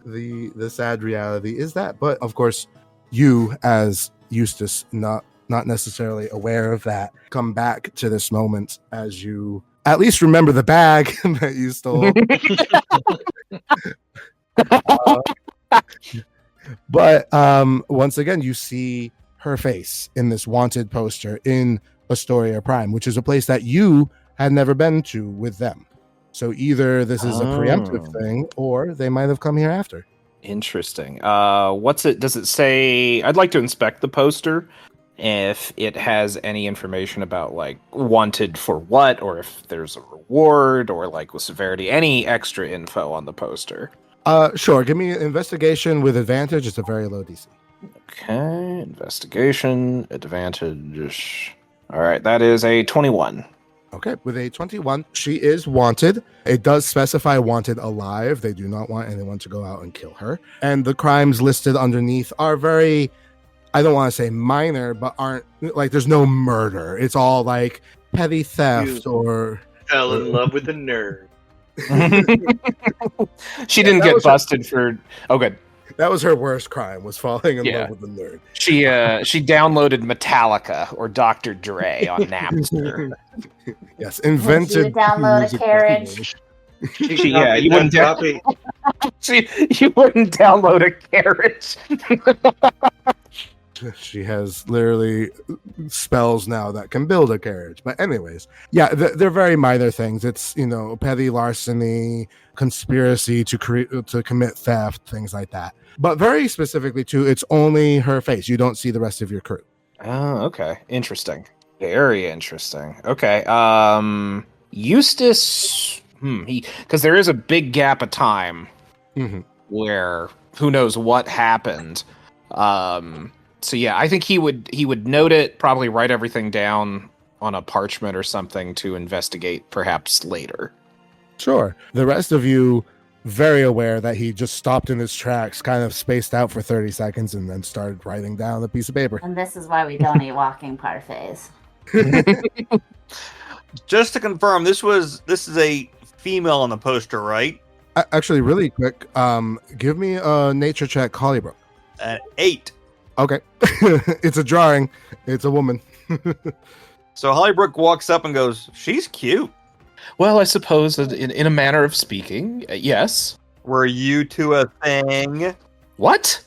A: The sad reality is that, but of course you as Eustace, not necessarily aware of that, come back to this moment as you at least remember the bag that you stole. But once again, you see her face in this wanted poster in Astoria Prime, which is a place that you had never been to with them. So either this is a preemptive thing, or they might have come here after.
D: Interesting. What's it? Does it say? I'd like to inspect the poster. If it has any information about like wanted for what, or if there's a reward, or like with severity, any extra info on the poster.
A: Sure. Give me an investigation with advantage. It's a very low DC.
D: Okay, investigation advantage. All right, that is a 21.
A: Okay, with a 21, she is wanted. It does specify wanted alive. They do not want anyone to go out and kill her. And the crimes listed underneath are very, I don't want to say minor, but aren't like, there's no murder. It's all like petty theft or
F: fell in love with a nerd.
D: She didn't get busted for. Oh, good.
A: That was her worst crime, was falling in love with a nerd.
D: She downloaded Metallica or Dr. Dre on Napster.
A: Yes, invented.
B: Did you download a carriage?
D: You wouldn't you wouldn't download a carriage.
A: She has literally spells now that can build a carriage. But anyways, yeah, they're very minor things. It's, petty larceny, conspiracy to commit theft, things like that. But very specifically too, it's only her face. You don't see the rest of your crew.
D: Oh, okay. Interesting. Very interesting. Okay. Eustace, because there is a big gap of time where who knows what happened. So yeah, I think he would note it, probably write everything down on a parchment or something to investigate perhaps later.
A: Sure. The rest of you very aware that he just stopped in his tracks, kind of spaced out for 30 seconds, and then started writing down a piece of paper.
B: And this is why we don't eat walking parfaits.
C: Just to confirm, this is a female on the poster, right?
A: Actually, really quick, give me a nature check, Hollybrook.
C: 8.
A: Okay. It's a drawing. It's a woman.
C: So Hollybrook walks up and goes, "She's cute."
D: Well, I suppose that in a manner of speaking, yes.
C: Were you two a thing?
D: What?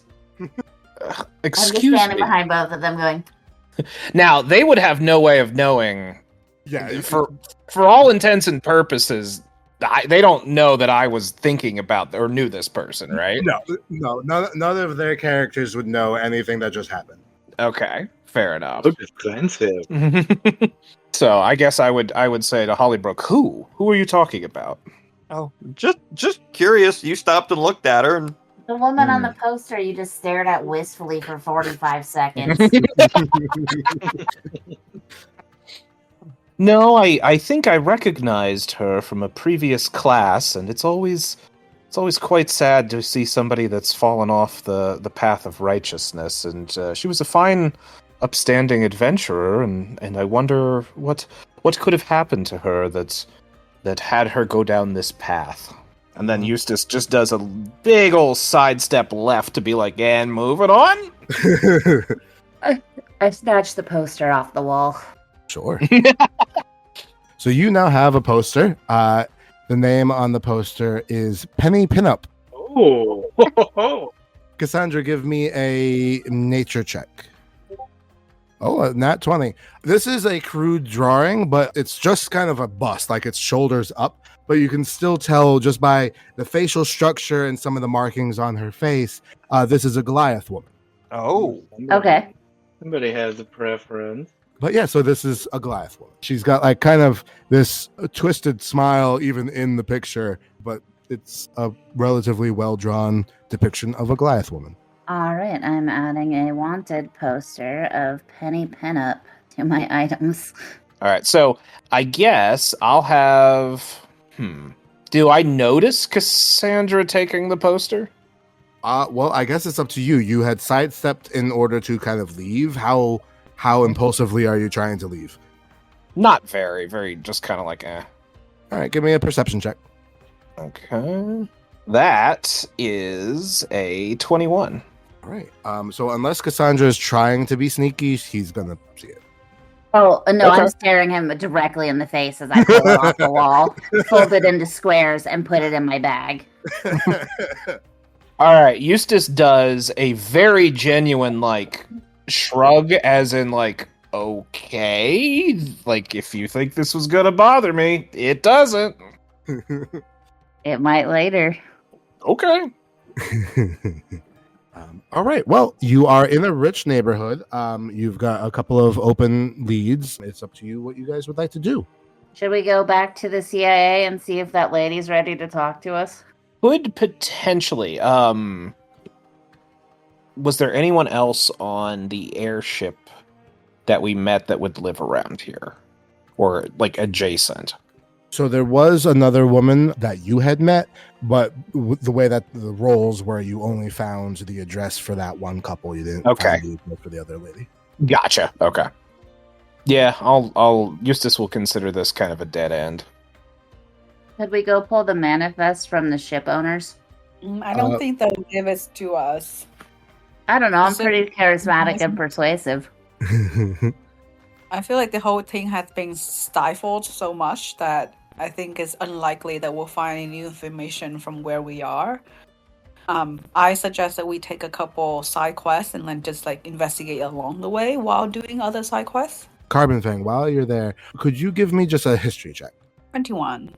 D: Excuse
B: I'm just standing
D: me.
B: behind both of them going,
D: Now, they would have no way of knowing.
A: Yeah.
D: For all intents and purposes, they don't know that I was thinking about or knew this person, right?
A: No. None of their characters would know anything that just happened.
D: Okay, fair enough.
F: So defensive.
D: So I guess I would say to Hollybrook, who are you talking about?
C: Oh, just curious. You stopped and looked at her, and
B: the woman on the poster you just stared at wistfully for 45 seconds.
D: No, I think I recognized her from a previous class, and it's always quite sad to see somebody that's fallen off the path of righteousness. And she was a fine, upstanding adventurer, and I wonder what could have happened to her that had her go down this path. And then Eustace just does a big old sidestep left to be like, and moving on.
B: I snatched the poster off the wall.
A: Sure. So you now have a poster. The name on the poster is Penny Pinup.
F: Oh.
A: Cassandra, give me a nature check. Oh, a nat 20. This is a crude drawing, but it's just kind of a bust, like it's shoulders up. But you can still tell just by the facial structure and some of the markings on her face, this is a Goliath woman.
C: oh,
B: Okay.
F: Somebody has a preference.
A: But yeah, so this is a Goliath woman. She's got like kind of this twisted smile even in the picture, but it's a relatively well-drawn depiction of a Goliath woman.
B: All right, I'm adding a wanted poster of Penny Pinup to my items.
D: All right, so I guess I'll have. Do I notice Cassandra taking the poster?
A: Well, I guess it's up to you. You had sidestepped in order to kind of leave. How impulsively are you trying to leave?
D: Not very, very, just kind of like, eh.
A: All right, give me a perception check.
D: Okay. That is a 21.
A: All right. So unless Cassandra is trying to be sneaky, he's gonna see it.
B: Oh, no,
D: Okay.
B: I'm staring him directly in the face as I pull it off the wall, fold it into squares, and put it in my bag.
D: All right, Eustace does a very genuine, like, shrug, as in, like, okay, like, if you think this was gonna bother me, it doesn't.
B: It might later.
D: Okay.
A: All right. Well, you are in a rich neighborhood. You've got a couple of open leads. It's up to you what you guys would like to do.
B: Should we go back to the CIA and see if that lady's ready to talk to us?
D: Could potentially. Was there anyone else on the airship that we met that would live around here? Or, like, adjacent?
A: So there was another woman that you had met, but the way that the roles were, you only found the address for that one couple. You didn't
D: Okay.
A: find the address for the other lady.
D: Gotcha. Okay. Yeah, I'll Eustace will consider this kind of a dead end.
B: Could we go pull the manifest from the ship owners?
G: I don't think they'll give it to us.
B: I don't know. I'm
G: So-
B: pretty charismatic and persuasive.
G: I feel like the whole thing has been stifled so much that I think it's unlikely that we'll find any new information from where we are. I suggest that we take a couple side quests and then just like investigate along the way while doing other side quests.
A: Carbon Fang, while you're there, could you give me just a history check?
G: 21.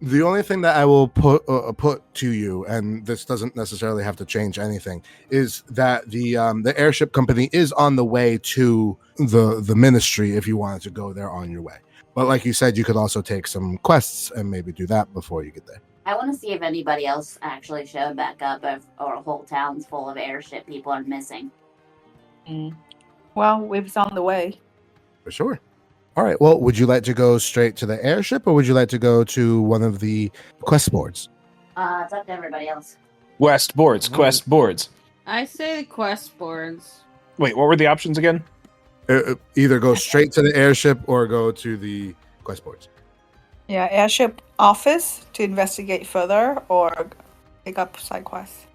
A: The only thing that I will put to you, and this doesn't necessarily have to change anything, is that the airship company is on the way to the ministry if you wanted to go there on your way. But like you said, you could also take some quests and maybe do that before you get there.
B: I want to see if anybody else actually showed back up, or a whole town's full of airship people are missing.
G: Well, we've on the way.
A: For sure. All right. Well, would you like to go straight to the airship, or would you like to go to one of the quest boards?
B: It's up to everybody else.
D: Quest boards.
H: I say the quest boards.
D: Wait, what were the options again?
A: Either go straight to the airship or go to the quest boards.
G: Yeah, airship office to investigate further or pick up side quests.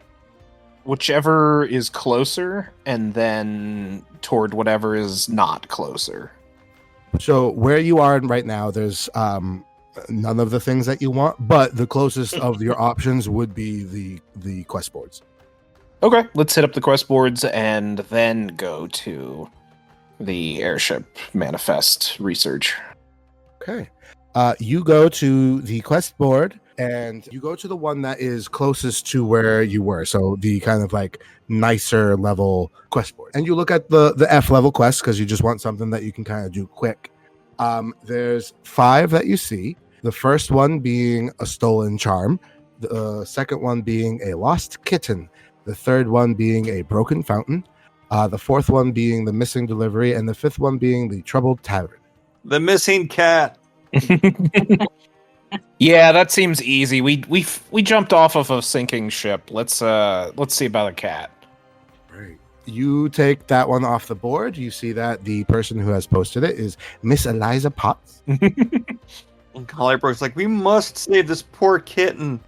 D: Whichever is closer, and then toward whatever is not closer.
A: So where you are right now, there's none of the things that you want, but the closest of your options would be the quest boards.
D: Okay, let's hit up the quest boards and then go to the airship manifest research.
A: Okay. You go to the quest board, and you go to the one that is closest to where you were. So the kind of like nicer level quest board. And you look at the F level quest because you just want something that you can kind of do quick. There's 5 that you see. The first one being a stolen charm. The second one being a lost kitten. The third one being a broken fountain. The fourth one being the missing delivery. And the fifth one being the troubled tavern.
C: The missing cat.
D: Yeah, that seems easy. We jumped off of a sinking ship. Let's see about a cat.
A: Right. You take that one off the board. You see that the person who has posted it is Miss Eliza Potts.
C: Hollybrook's like, we must save this poor kitten.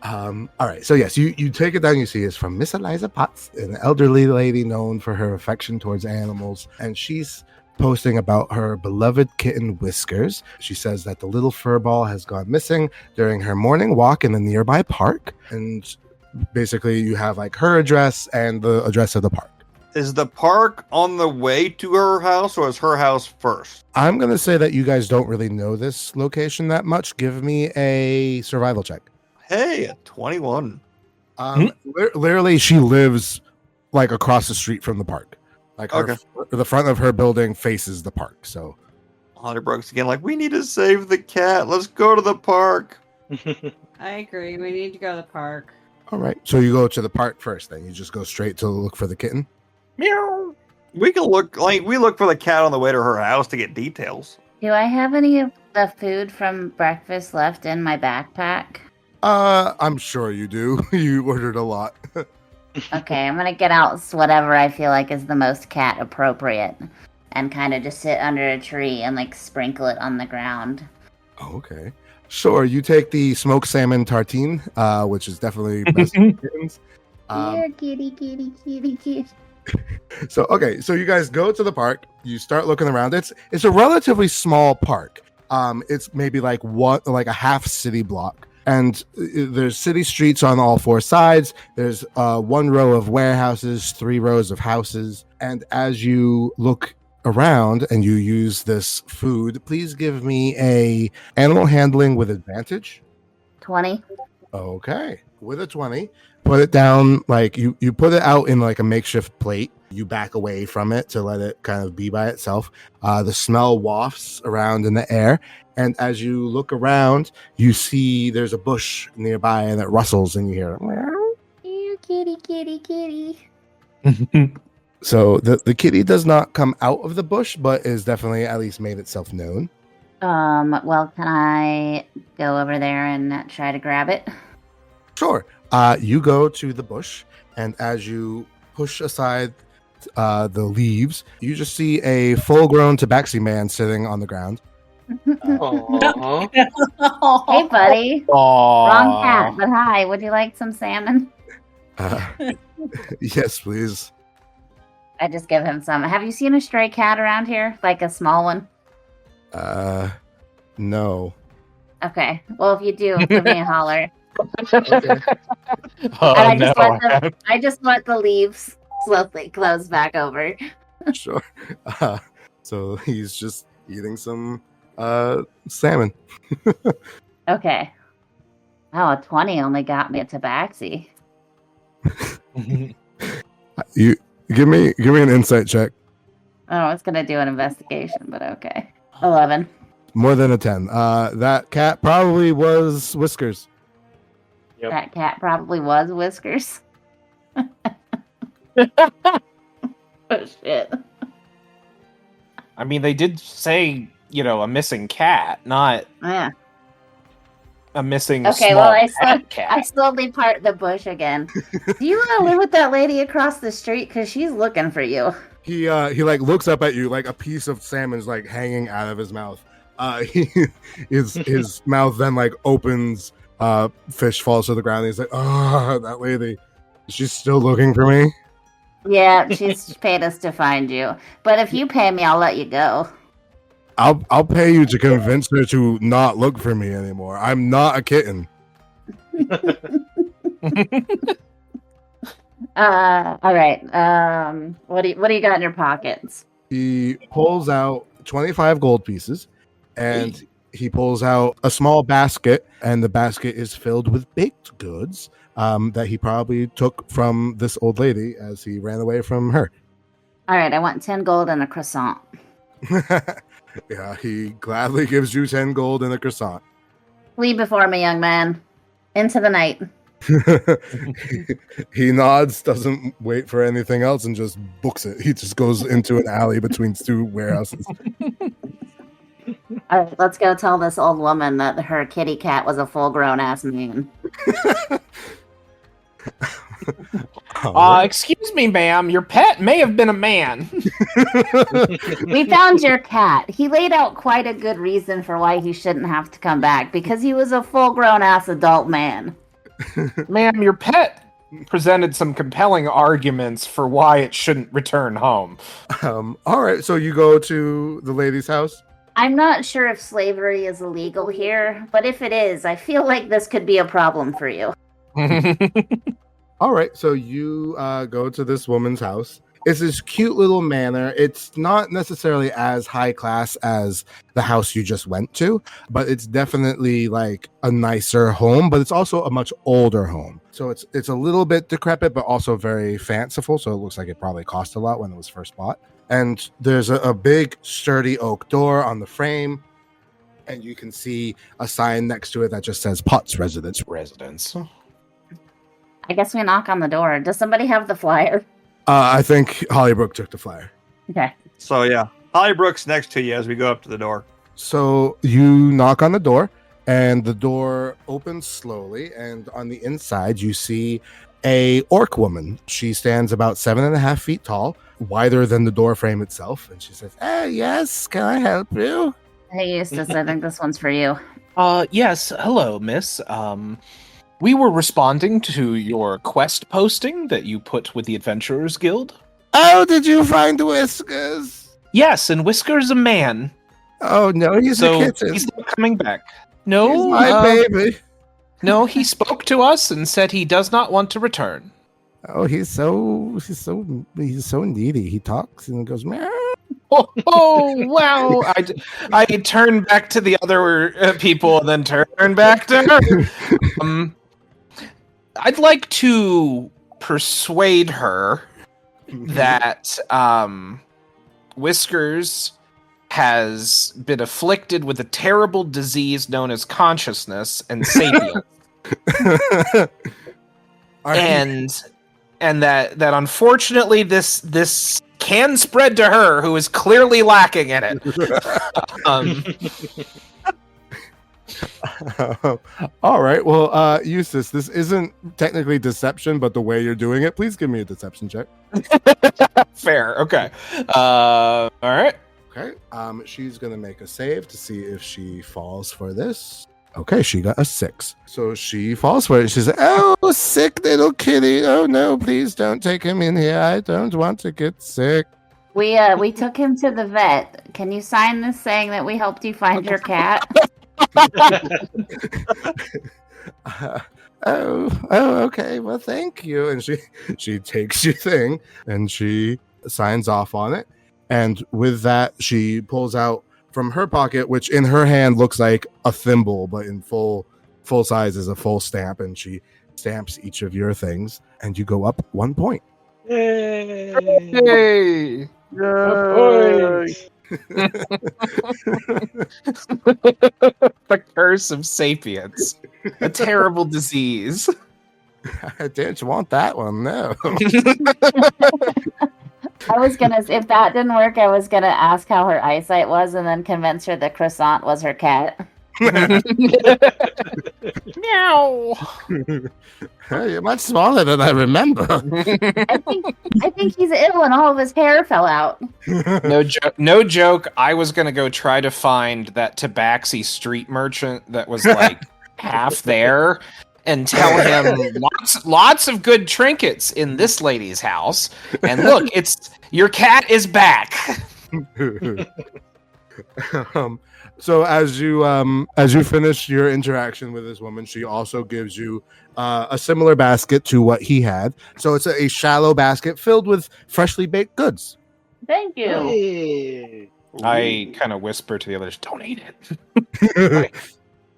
A: All right. So yes, you take it down. You see it's from Miss Eliza Potts, an elderly lady known for her affection towards animals, and she's posting about her beloved kitten Whiskers. She says that the little furball has gone missing during her morning walk in the nearby park, and basically you have like her address and the address of the park.
C: Is the park on the way to her house, or is her house first?
A: I'm gonna say that you guys don't really know this location that much. Give me a survival check.
C: Hey, a 21.
A: Literally, she lives like across the street from the park. Like the front of her building faces the park. So
C: Hollybrook's again like, we need to save the cat. Let's go to the park.
H: I agree. We need to go to the park.
A: All right. So you go to the park first, then you just go straight to look for the kitten.
C: Meow. We can look for the cat on the way to her house to get details.
B: Do I have any of the food from breakfast left in my backpack?
A: I'm sure you do. You ordered a lot.
B: Okay, I'm gonna get out whatever I feel like is the most cat appropriate, and kind of just sit under a tree and like sprinkle it on the ground.
A: Okay. Sure. You take the smoked salmon tartine, which is definitely best for kittens.
B: Here, kitty, kitty, kitty, kitty.
A: So you guys go to the park. You start looking around. It's a relatively small park. It's maybe like a half city block. And there's city streets on all 4 sides. There's 1 row of warehouses, 3 rows of houses. And as you look around and you use this food, please give me a animal handling with advantage.
B: 20.
A: Okay. With a 20, put it down, like you put it out in like a makeshift plate. You back away from it to let it kind of be by itself. The smell wafts around in the air. And as you look around, you see there's a bush nearby and it rustles and you hear,
B: Here, kitty, kitty, kitty.
A: So the kitty does not come out of the bush, but is definitely at least made itself known.
B: Well, can I go over there and try to grab it?
A: Sure. You go to the bush, and as you push aside the leaves, you just see a full-grown tabaxi man sitting on the ground.
F: Aww.
B: Hey, buddy.
D: Aww.
B: Wrong cat, but hi. Would you like some salmon?
A: Yes, please.
B: I just give him some. Have you seen a stray cat around here? Like a small one?
A: No.
B: Okay. Well, if you do, give me a holler.
F: Okay.
D: Oh
B: And
D: no!
B: I just let the leaves slowly close back over.
A: Sure. So he's just eating some salmon.
B: Okay. Oh, a 20 only got me a tabaxi.
A: You give me an insight check.
B: I was gonna do an investigation, but okay. 11.
A: More than a 10. That cat probably was Whiskers.
F: Yep.
B: That cat probably was Whiskers. Oh shit.
D: I mean, they did say, a missing cat, not
B: Yeah.
D: a missing
B: Okay,
D: small
B: well, I
D: cat.
B: slowly part the bush again. Do you want to live with that lady across the street? Because she's looking for you.
A: He like looks up at you like a piece of salmon's like hanging out of his mouth. His mouth then like opens. Fish falls to the ground. And he's like, "Oh, that lady. She's still looking for me."
B: Yeah, she's paid us to find you. But if you pay me, I'll let you go.
A: I'll pay you to convince her to not look for me anymore. I'm not a kitten.
B: All right. What do you got in your pockets?
A: He pulls out 25 gold pieces, and he pulls out a small basket, and the basket is filled with baked goods that he probably took from this old lady as he ran away from her.
B: All right, I want 10 gold and a croissant.
A: Yeah, he gladly gives you 10 gold and a croissant.
B: Flee before me, young man. Into the night.
A: He nods, doesn't wait for anything else, and just books it. He just goes into an alley between two warehouses.
B: All right, let's go tell this old woman that her kitty cat was a full-grown ass man.
D: Excuse me, ma'am. Your pet may have been a man.
B: We found your cat. He laid out quite a good reason for why he shouldn't have to come back, because he was a full-grown ass adult man.
D: Ma'am, your pet presented some compelling arguments for why it shouldn't return home.
A: All right, so you go to the lady's house?
B: I'm not sure if slavery is illegal here, but if it is, I feel like this could be a problem for you.
A: All right, so you go to this woman's house. It's this cute little manor. It's not necessarily as high class as the house you just went to, but it's definitely like a nicer home, but it's also a much older home. So it's a little bit decrepit, but also very fanciful. So it looks like it probably cost a lot when it was first bought. And there's a big sturdy oak door on the frame. And you can see a sign next to it that just says Potts Residence.
B: I guess we knock on the door. Does somebody have the flyer?
A: I think Hollybrook took the flyer.
B: Okay.
C: So yeah, Hollybrook's next to you as we go up to the door.
A: So you knock on the door, and the door opens slowly, and on the inside you see a orc woman. She stands about 7.5 feet tall, wider than the door frame itself, and she says, yes, can I help you?
B: Hey, Eustace, I think this one's for you.
D: Yes, hello, miss. We were responding to your quest posting that you put with the Adventurers Guild.
A: Oh, did you find Whiskers?
D: Yes, and Whiskers a man.
A: Oh, no, he's a kitten.
D: He's not coming back. No,
A: He's my baby.
D: No, he spoke to us and said he does not want to return.
A: Oh, he's so needy. He talks and goes, meow.
D: Oh, wow. I turn back to the other people and then turn back to her. I'd like to persuade her that Whiskers has been afflicted with a terrible disease known as consciousness and sapience. and that unfortunately this can spread to her, who is clearly lacking in it.
A: All right. Well, Eustace, this isn't technically deception, but the way you're doing it, please give me a deception check.
D: Fair. Okay. All right.
A: Okay. She's gonna make a save to see if she falls for this. Okay, she got a 6. So she falls for it. She's like, "Oh, sick little kitty. Oh no, please don't take him in here. I don't want to get sick."
B: We took him to the vet. Can you sign this saying that we helped you find your cat?
A: Okay. Well, thank you. And she takes your thing and she signs off on it. And with that, she pulls out from her pocket, which in her hand looks like a thimble, but in full size is a full stamp, and she stamps each of your things, and you go up 1 point.
F: Yay!
D: Hey!
F: A point!
D: The curse of sapience. A terrible disease.
A: I didn't want that one, no.
B: I was gonna, if that didn't work, I was gonna ask how her eyesight was, and then convince her the croissant was her cat.
D: Meow.
A: Hey, you're much smaller than I remember.
B: I think he's ill, and all of his hair fell out.
D: No joke. I was gonna go try to find that Tabaxi street merchant that was like half there, and tell him lots of good trinkets in this lady's house. And look, it's your cat is back.
A: So as you finish your interaction with this woman, she also gives you a similar basket to what he had. So it's a shallow basket filled with freshly baked goods.
B: Thank you.
F: Hey.
D: I kind of whisper to the others, "Don't eat it."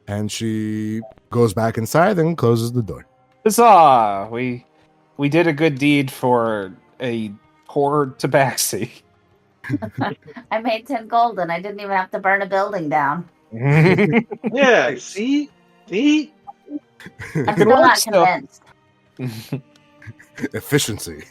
A: And she goes back inside and closes the door.
D: Huzzah! We did a good deed for a poor Tabaxi.
B: I made 10 gold, and I didn't even have to burn a building down.
F: Yeah, see? See?
B: I'm still not convinced.
A: Efficiency.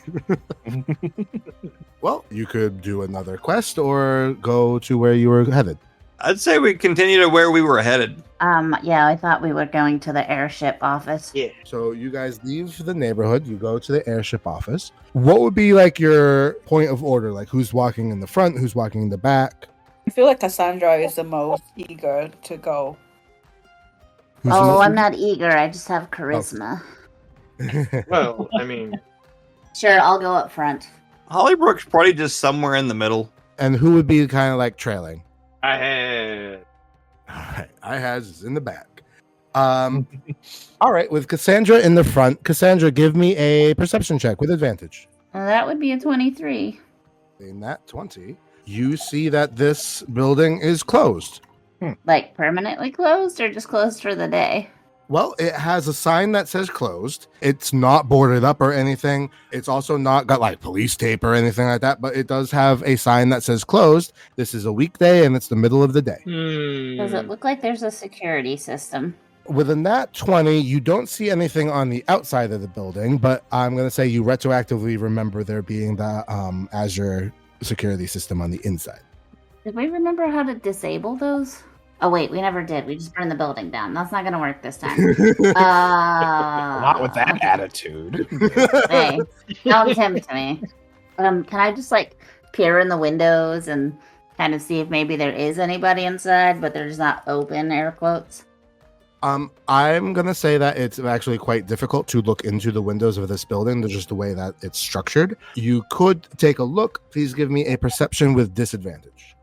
A: Well, you could do another quest or go to where you were headed.
C: I'd say we continue to where we were headed.
B: Yeah, I thought we were going to the airship office.
F: Yeah.
A: So you guys leave the neighborhood, you go to the airship office. What would be like your point of order? Like who's walking in the front, who's walking in the back?
G: I feel like Cassandra is the most eager to go.
A: Who's the
B: Oh,
A: most-
B: I'm not eager. I just have charisma.
F: Well, I mean,
B: Sure, I'll go up front.
C: Hollybrook's probably just somewhere in the middle.
A: And who would be kind of like trailing?
F: I had.
A: All right, I has in the back. All right, with Cassandra in the front. Cassandra, give me a perception check with advantage.
B: That would be a 23.
A: In that 20, you see that this building is closed.
B: Like permanently closed, or just closed for the day?
A: Well, it has a sign that says closed. It's not boarded up or anything. It's also not got like police tape or anything like that, but it does have a sign that says closed. This is a weekday and it's the middle of the day.
B: Does it look like there's a security system?
A: Within that 20, you don't see anything on the outside of the building, but I'm going to say you retroactively remember there being the Azure security system on the inside.
B: Did we remember how to disable those? Oh, wait, we never did. We just burned the building down. That's not going to work this time.
D: Not with that attitude.
B: Hey, don't tempt me. Can I just like peer in the windows and kind of see if maybe there is anybody inside, but they're just not open, air quotes?
A: I'm going to say that it's actually quite difficult to look into the windows of this building. There's just the way that it's structured. You could take a look. Please give me a perception with disadvantage.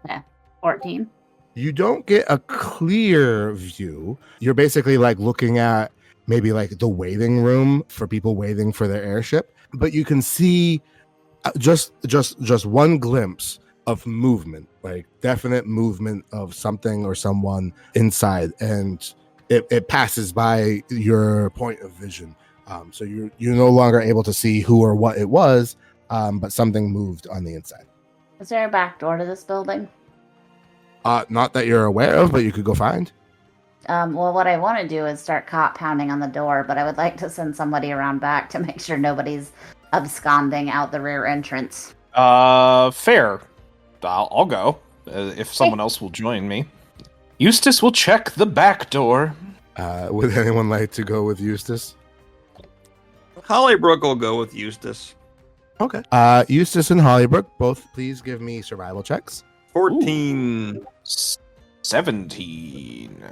B: Yeah, 14.
A: You don't get a clear view. You're basically like looking at maybe like the waiting room for people waiting for their airship, but you can see just one glimpse of movement, like definite movement of something or someone inside, and it passes by your point of vision. So you're no longer able to see who or what it was, but something moved on the inside.
B: Is there a back door to this building?
A: Not that you're aware of, but you could go find.
B: Well, what I want to do is start cop pounding on the door, but I would like to send somebody around back to make sure nobody's absconding out the rear entrance.
D: Fair. I'll go if someone else will join me. Eustace will check the back door.
A: Would anyone like to go with Eustace?
C: Hollybrook will go with Eustace.
A: Okay. Eustace and Hollybrook, both please give me survival checks.
C: 14.
D: 17.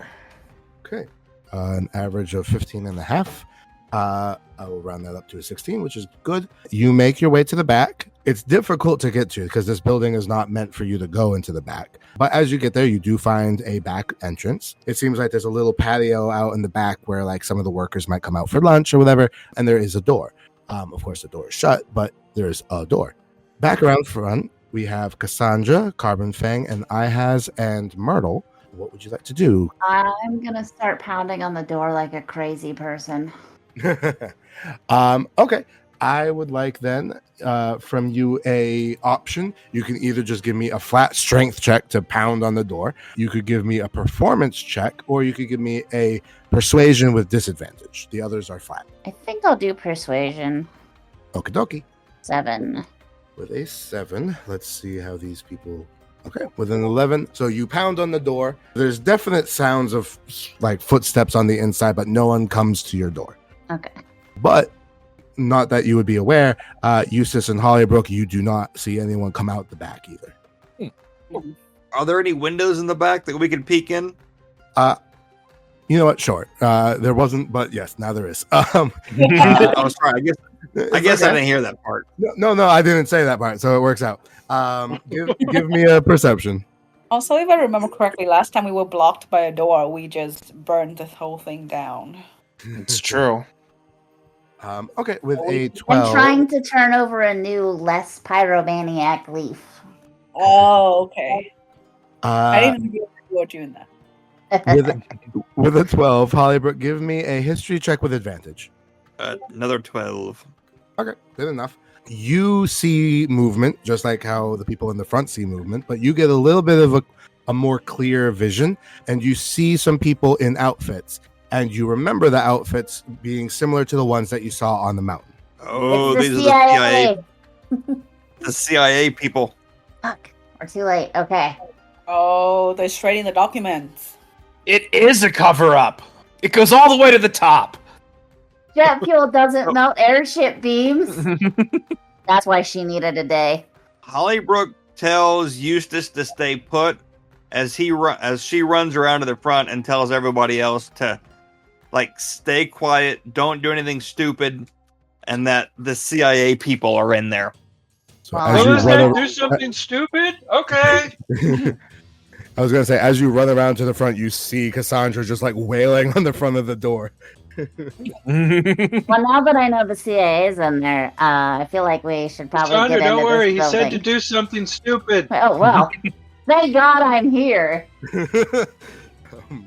A: Okay. An average of 15 and a half. I will round that up to a 16, which is good. You make your way to the back. It's difficult to get to because this building is not meant for you to go into the back. But as you get there, you do find a back entrance. It seems like there's a little patio out in the back where like some of the workers might come out for lunch or whatever. And there is a door. Of course, the door is shut, but there's a door. Back around front, we have Cassandra, Carbon Fang, and Ihaz and Myrtle. What would you like to do?
B: I'm going to start pounding on the door like a crazy person.
A: Okay. I would like then from you a option. You can either just give me a flat strength check to pound on the door. You could give me a performance check, or you could give me a persuasion with disadvantage. The others are flat.
B: I think I'll do persuasion.
A: Okie dokie.
B: 7.
A: With a 7, let's see how these people... Okay, with an 11. So you pound on the door. There's definite sounds of like footsteps on the inside, but no one comes to your door.
B: Okay.
A: But not that you would be aware, Eustace and Hollybrook, you do not see anyone come out the back either.
C: Are there any windows in the back that we can peek in?
A: You know what? Sure. There wasn't, but yes, now there is.
C: I was sorry. I guess I didn't hear that part.
A: No, I didn't say that part, so it works out. Give me a perception.
G: Also, if I remember correctly, last time we were blocked by a door, we just burned the whole thing down.
D: It's true.
A: Okay, with a 12.
B: I'm trying to turn over a new, less pyromaniac leaf.
G: Oh, okay. I
A: Uh,
G: didn't know you were doing that.
A: with a 12, Hollybrook, give me a history check with advantage.
C: Another 12.
A: Okay, good enough. You see movement, just like how the people in the front see movement, but you get a little bit of a more clear vision, and you see some people in outfits, and you remember the outfits being similar to the ones that you saw on the mountain.
C: Oh,
B: It's
C: these
B: the
C: are the
B: CIA.
C: CIA. The CIA people.
B: Fuck. We're too late. Okay.
G: Oh, they're shredding the documents.
D: It is a cover-up. It goes all the way to the top.
B: Jet fuel doesn't melt airship beams. That's why she needed a day.
C: Hollybrook tells Eustace to stay put as she runs around to the front and tells everybody else to stay quiet, don't do anything stupid, and that the CIA people are in there.
A: So
B: Wow.
A: as you run
F: Do something stupid? Okay.
A: I was gonna say, as you run around to the front, you see Cassandra just like wailing on the front of the door.
B: Well, now that I know the CIA is in there, I feel like we should probably
F: Sandra,
B: get into
F: don't worry. He
B: this
F: said to
B: building.
F: do something stupid.
B: Oh, well. Thank God I'm here.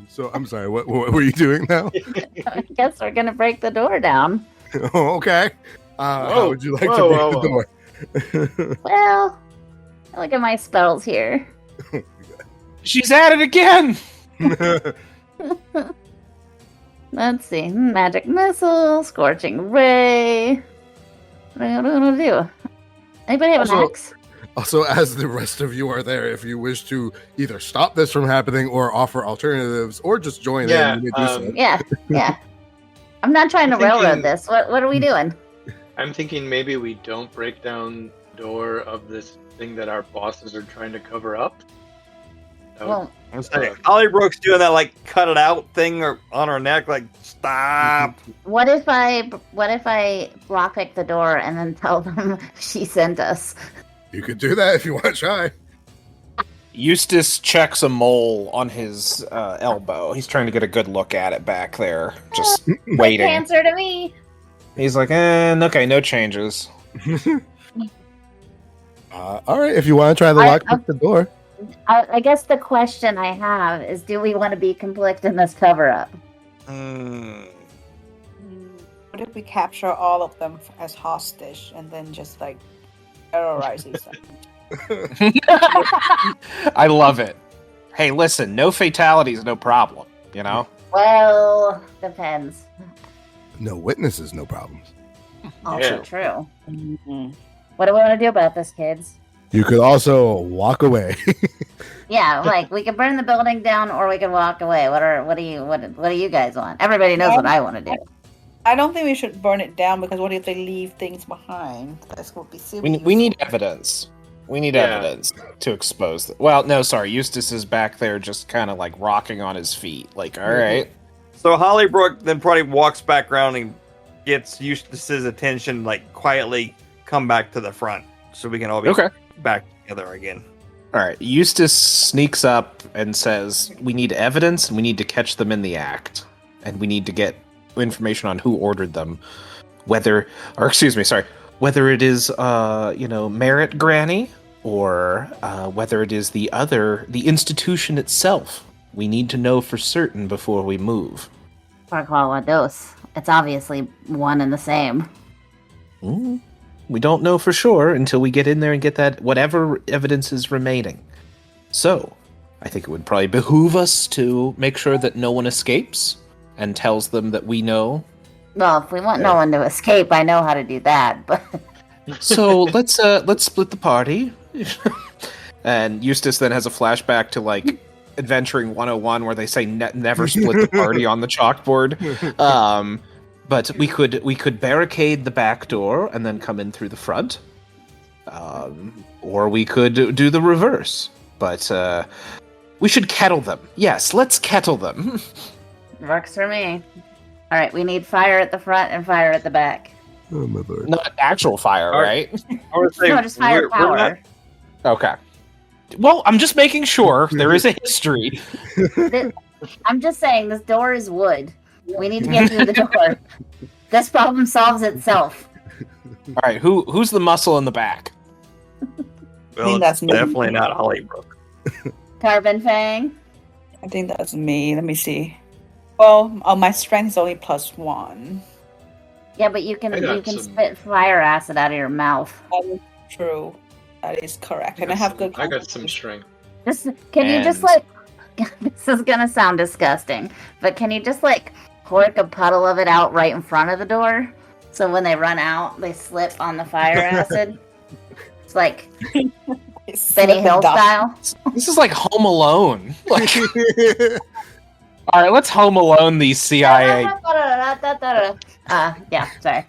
A: So I'm sorry. What were you doing now?
B: I guess we're going to break the door down.
A: Oh, okay. How would you like to break the door?
B: Well, look at my spells here.
D: She's at it again.
B: Let's see. Magic missile, scorching ray. What am I going to do? Anybody have an axe?
A: Also, as the rest of you are there, if you wish to either stop this from happening or offer alternatives or just join in, you may do so.
B: Yeah. I'm not trying to railroad this. What are we doing?
F: I'm thinking maybe we don't break down the door of this thing that our bosses are trying to cover up.
B: Well,
C: I'm saying Hollybrook's doing that cut it out thing on her neck, stop.
B: what if I lockpick the door and then tell them she sent us?
A: You could do that if you want to try.
D: Eustace checks a mole on his elbow. He's trying to get a good look at it back there, just waiting.
B: Answer to me.
D: He's like, okay, no changes.
A: All right, if you want to try the lockpick the door.
B: I guess the question I have is, do we want to be complicit in this cover-up?
G: What if we capture all of them as hostage and then just terrorize them?
D: I love it. Hey, listen, no fatalities, no problem, you know?
B: Well, depends.
A: No witnesses, no problems.
B: Also true. Mm-hmm. What do we want to do about this, kids?
A: You could also walk away.
B: Yeah, we could burn the building down, or we could walk away. What do you guys want? Everybody knows what I want to do.
G: I don't think we should burn it down, because what if they leave things behind? That would be super
D: We need evidence. We need evidence to expose well, no, sorry. Eustace is back there just kind of rocking on his feet. All right.
C: So Hollybrook then probably walks back around and gets Eustace's attention, like quietly come back to the front, so we can all be back together again.
D: All right. Eustace sneaks up and says, "We need evidence, and we need to catch them in the act, and we need to get information on who ordered them, whether it is, Merit Granny, or whether it is the institution itself. We need to know for certain before we move."
B: ¿Por cuál dos? It's obviously one and the same.
D: We don't know for sure until we get in there and get that whatever evidence is remaining. So, I think it would probably behoove us to make sure that no one escapes and tells them that we know.
B: Well, if we want no one to escape, I know how to do that. But
D: so let's split the party. And Eustace then has a flashback to like Adventuring 101, where they say never split the party on the chalkboard. But we could barricade the back door and then come in through the front, or we could do the reverse. But we should kettle them. Yes, let's kettle them.
B: Works for me. All right, we need fire at the front and fire at the back.
A: Oh my lord!
D: Not actual fire, right?
B: No, just firepower.
D: Okay. Well, I'm just making sure there is a history.
B: I'm just saying this door is wood. We need to get through the door. This problem solves itself.
D: All right, who's the muscle in the back?
C: Well, I think that's definitely not Hollybrook.
B: Carbon Fang.
G: I think that's me. Let me see. Well, my strength is only +1.
B: Yeah, but you can spit fire acid out of your mouth.
G: That is true. That is correct. And I have good.
F: I got some strength.
B: Can you just like? This is gonna sound disgusting, but can you just like cork a puddle of it out right in front of the door, so when they run out, they slip on the fire acid? It's like Benny Hill style.
D: This is like Home Alone. Like, all right, let's Home Alone these CIA.
B: Yeah, sorry.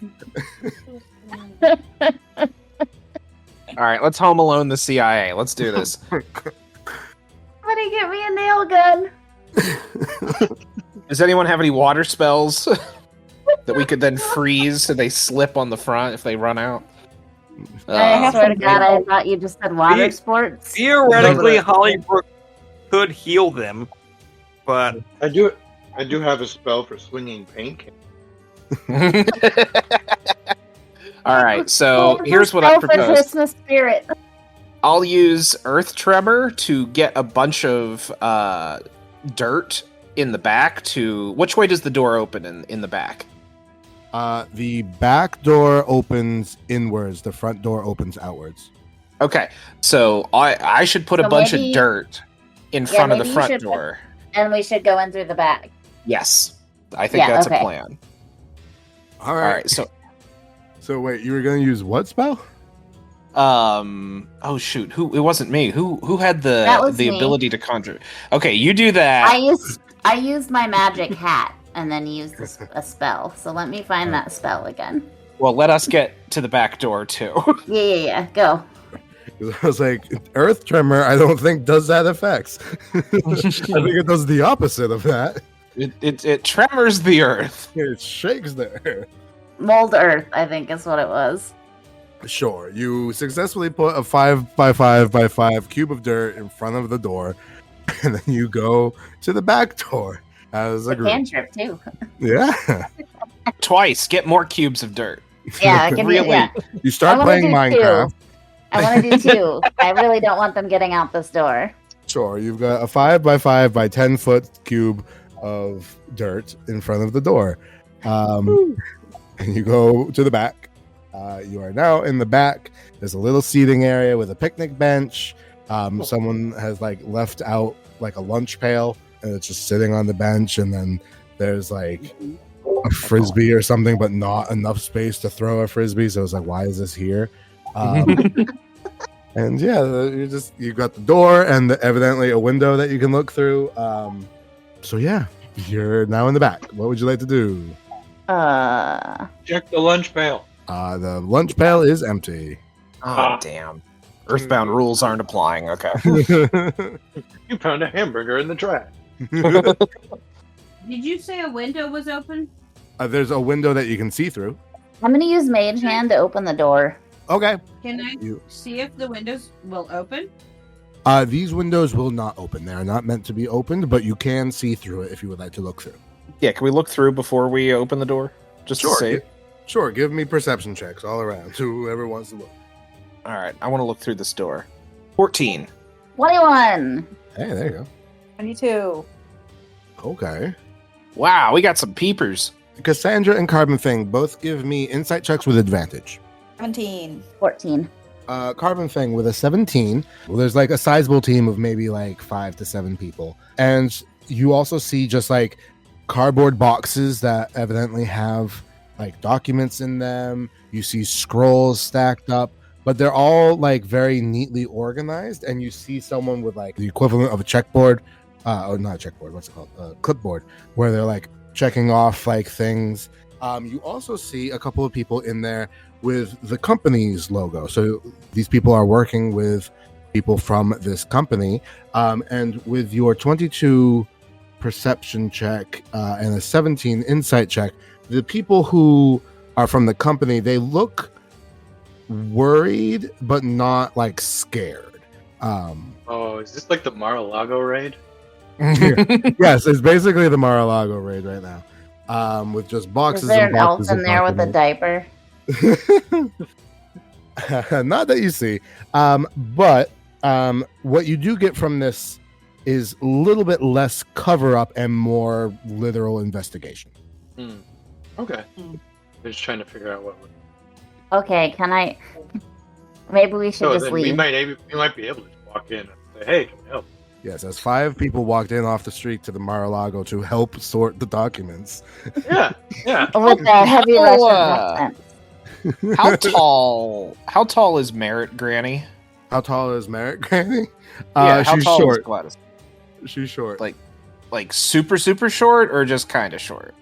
D: All right, let's Home Alone the CIA. Let's do this.
B: Somebody get me a nail gun.
D: Does anyone have any water spells that we could then freeze so they slip on the front if they run out?
B: I swear to God, I thought you just said water sports.
C: Theoretically, Hollybrook could heal them, but
F: I do have a spell for swinging paint can.
D: All right, so here's what I propose.
B: Christmas spirit.
D: I'll use Earth Tremor to get a bunch of dirt in the back to... Which way does the door open in the back?
A: The back door opens inwards. The front door opens outwards.
D: Okay, so I should put a bunch of dirt in front of the front door.
B: And we should go in through the back.
D: Yes, I think that's a plan.
A: All right, so wait, you were going to use what spell?
D: Oh shoot, it wasn't me. Who had the ability to conjure? Okay, you do that.
B: I used my magic hat and then used a spell. So let me find that spell again.
D: Well, let us get to the back door too.
B: Yeah. Go.
A: I was like, Earth Tremor, I don't think does that effects. I think it does the opposite of that.
D: It tremors the earth.
A: It shakes the earth.
B: Mold earth, I think is what it was.
A: Sure. You successfully put a 5x5x5 cube of dirt in front of the door, and then you go to the back door as a group.
B: Cantrip too.
A: Yeah.
D: Twice. Get more cubes of dirt.
B: Yeah, I can
D: really.
A: You start playing Minecraft.
B: I want to do 2. I really don't want them getting out this door.
A: Sure. You've got a 5x5 by 10 foot cube of dirt in front of the door. And you go to the back. You are now in the back. There's a little seating area with a picnic bench. Someone has like left out like a lunch pail, and it's just sitting on the bench. And then there's like a frisbee or something, but not enough space to throw a frisbee. So it's like, why is this here? And yeah, you've got the door and evidently a window that you can look through. So yeah, you're now in the back. What would you like to do?
F: Check the lunch pail.
A: The lunch pail is empty.
D: Oh, damn. Earthbound rules aren't applying. Okay.
F: You found a hamburger in the trash.
H: Did you say a window was open?
A: There's a window that you can see through.
B: I'm going to use Mage Hand to open the door.
A: Okay.
H: Can I see if the windows will open?
A: These windows will not open. They are not meant to be opened, but you can see through it if you would like to look through.
D: Yeah, can we look through before we open the door? Just to see?
A: Sure, give me perception checks all around, whoever wants to look.
D: All right, I want to look through this door. 14.
B: 21.
A: Hey, there you go.
G: 22.
A: Okay.
D: Wow, we got some peepers.
A: Cassandra and Carbon Fang both give me insight checks with advantage.
G: 17.
B: 14.
A: Carbon Fang with a 17. Well, there's like a sizable team of maybe like 5 to 7 people. And you also see just like cardboard boxes that evidently have like documents in them. You see scrolls stacked up, but they're all like very neatly organized. And you see someone with like the equivalent of a checkboard, or not a checkboard, what's it called? Clipboard, where they're like checking off like things. You also see a couple of people in there with the company's logo. So these people are working with people from this company. And with your 22 perception check and a 17 insight check, the people who are from the company, they look worried, but not like scared.
F: Is this like the Mar-A-Lago raid?
A: Yes, it's basically the Mar-A-Lago raid right now. With just boxes.
B: Is there
A: and
B: an elf
A: boxes
B: in
A: of
B: there with a
A: documents.
B: diaper?
A: Not that you see. But what you do get from this is a little bit less cover up and more literal investigation.
F: Okay. I'm just trying to figure out what.
B: Okay, can I? Maybe we should just
F: then
B: leave.
F: we might be able to walk in and say, "Hey, can we help?"
A: Yes, as 5 people walked in off the street to the Mar-A-Lago to help sort the documents.
F: Yeah.
B: With the heavy Russian accent.
D: How tall is Merritt, Granny?
A: How tall is Merritt, Granny?
D: Yeah, how
A: she's
D: tall
A: short.
D: is Gladys?
A: She's short.
D: Like super short, or just kind of short?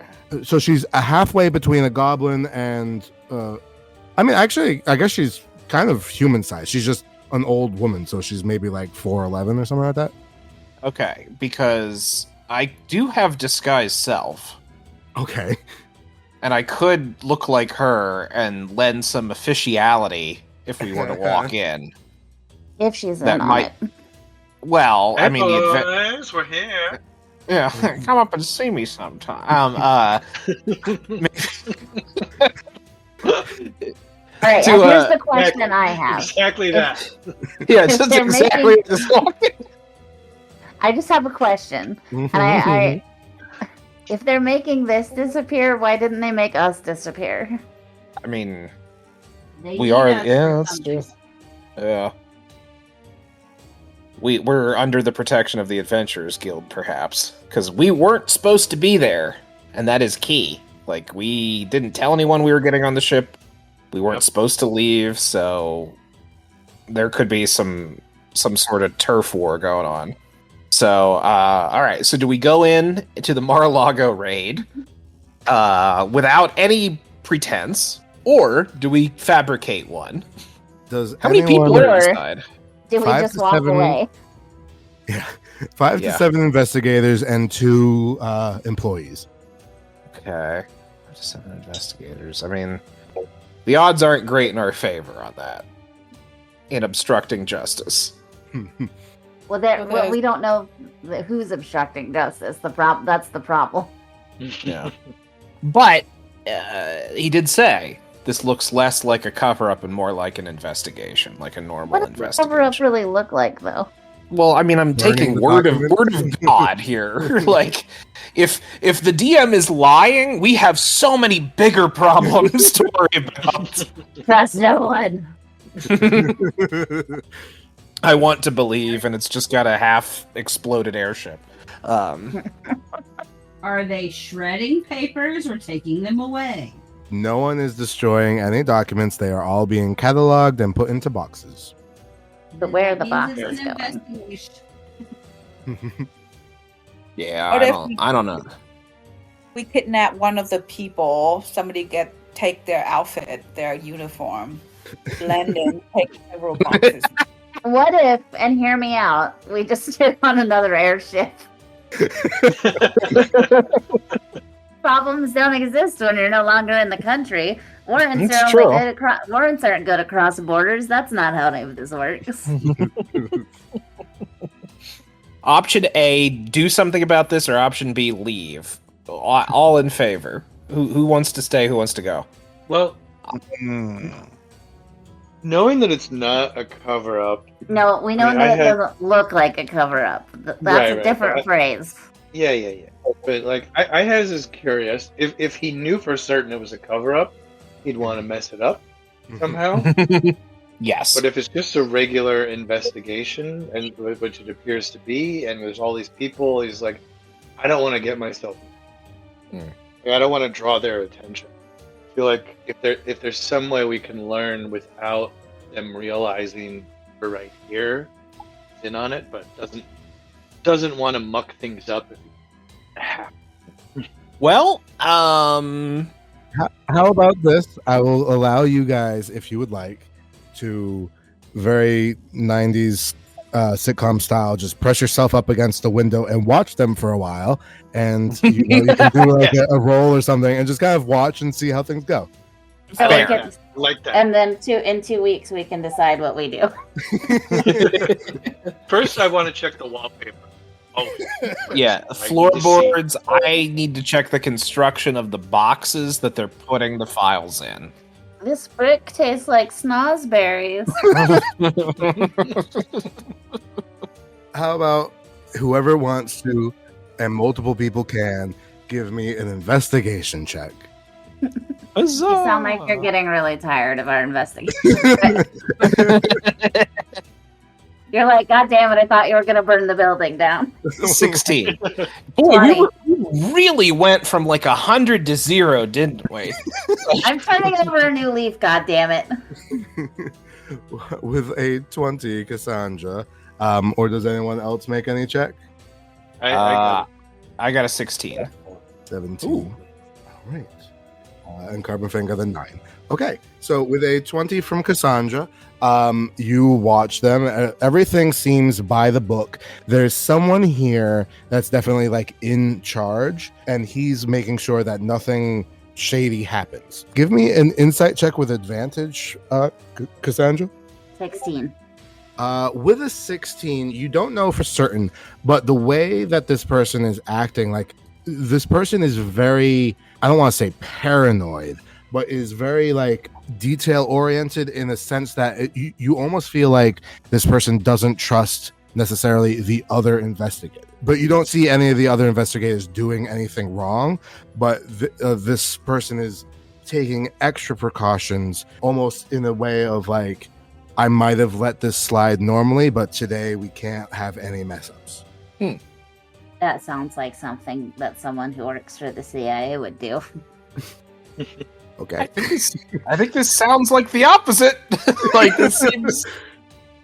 A: So she's a halfway between a goblin and I mean, actually, I guess she's kind of human size. She's just an old woman, so she's maybe like 4'11" or something like that.
D: Okay, because I do have disguise self.
A: Okay.
D: And I could look like her and lend some officiality if we were to walk in.
B: If she's
D: That
B: in on
D: might-
B: it.
D: Well, I mean,
F: Boys, we're here.
D: yeah, come up and see me sometime.
B: All right,
D: to,
B: here's the question I have.
F: Exactly that.
D: Yeah,
B: If
D: just
B: they're
D: exactly
B: making-
D: this walking.
B: I just have a question. And I if they're making this disappear, why didn't they make us disappear?
D: I mean,
H: They
D: we
H: need
D: are.
H: us for
D: Yeah, that's
H: something.
D: true. Yeah. We're under the protection of the Adventurers Guild, perhaps, because we weren't supposed to be there, and that is key. Like, we didn't tell anyone we were getting on the ship. We weren't supposed to leave, so there could be some sort of turf war going on. So, all right. So, do we go in to the Mar-A-Lago raid without any pretense, or do we fabricate one?
A: Does
D: How many people
A: anyone-
D: are inside?
B: Do we
A: 5
B: just
A: to
B: walk
A: 7
B: away?
A: Yeah, 5 to 7 investigators and 2 employees.
D: Okay. 5 to 7 investigators. I mean, the odds aren't great in our favor on that. In obstructing justice.
B: Well, we don't know who's obstructing justice. That's the problem.
D: Yeah. But he did say this looks less like a cover-up and more like an investigation, like a normal
B: What does the
D: investigation.
B: cover-up really look like, though?
D: Well, I mean, I'm
A: Burning
D: taking
A: the
D: word of
A: documents?
D: God here. Like, if the DM is lying, we have so many bigger problems to worry about.
B: Trust no one.
D: I want to believe, and it's just got a half-exploded airship.
H: Are they shredding papers or taking them away?
A: No one is destroying any documents. They are all being cataloged and put into boxes.
B: But where are the
H: That means
B: boxes
H: it's an
B: going?
H: investigation.
D: Yeah,
G: What if
D: I don't know.
G: We kidnap one of the people. Somebody take their outfit, their uniform, blend in, take several boxes.
B: What if, and hear me out, we just sit on another airship? problems don't exist when you're no longer in the country. Warrants
D: That's
B: are
D: true.
B: warrants aren't good across borders. That's not how any of this works.
D: Option A, do something about this, or option B, leave. All in favor. Who wants to stay? Who wants to go?
F: Well, knowing that it's not a cover-up.
B: No, we know that it doesn't look like a cover-up. That's a different phrase.
F: Yeah. But like, I was curious if he knew for certain it was a cover-up, he'd want to mess it up somehow.
D: Yes.
F: But if it's just a regular investigation, and which it appears to be, and there's all these people, he's like, I don't want to get myself. I don't want to draw their attention. I feel like if there's some way we can learn without them realizing we're right here, in on it, but doesn't want to muck things up.
D: Well,
A: how about this? I will allow you guys, if you would like, to very 90s sitcom style, just press yourself up against the window and watch them for a while, and you can do like a roll or something, and just kind of watch and see how things go.
B: So
F: like that.
B: And then in 2 weeks we can decide what we do.
F: First, I want to check the wallpaper. Oh,
D: yeah, floorboards. I need to check the construction of the boxes that they're putting the files in.
B: This brick tastes like snozberries.
A: How about whoever wants to, and multiple people can, give me an investigation check?
B: You sound like you're getting really tired of our investigation. You're like, God damn it, I thought you were going to burn the building down.
D: 16. Boy, we really went from like 100 to 0, didn't we?
B: I'm turning over a new leaf, God damn it.
A: With a 20, Cassandra. Or does anyone else make any check?
D: I got a 16.
A: 17. Ooh. All right. And Carbon Finger the 9. Okay, so with a 20 from Cassandra, you watch them. Everything seems by the book. There's someone here that's definitely like in charge, and he's making sure that nothing shady happens. Give me an insight check with advantage, Cassandra.
B: 16.
A: With a 16, you don't know for certain, but the way that this person is acting, like this person is very, I don't want to say paranoid, but is very like detail oriented in the sense that you almost feel like this person doesn't trust necessarily the other investigator. But you don't see any of the other investigators doing anything wrong, but this person is taking extra precautions, almost in a way of like, I might have let this slide normally, but today we can't have any mess ups.
B: That sounds like something that someone who works for the CIA would do.
A: Okay.
D: I think this sounds like the opposite. Like, this seems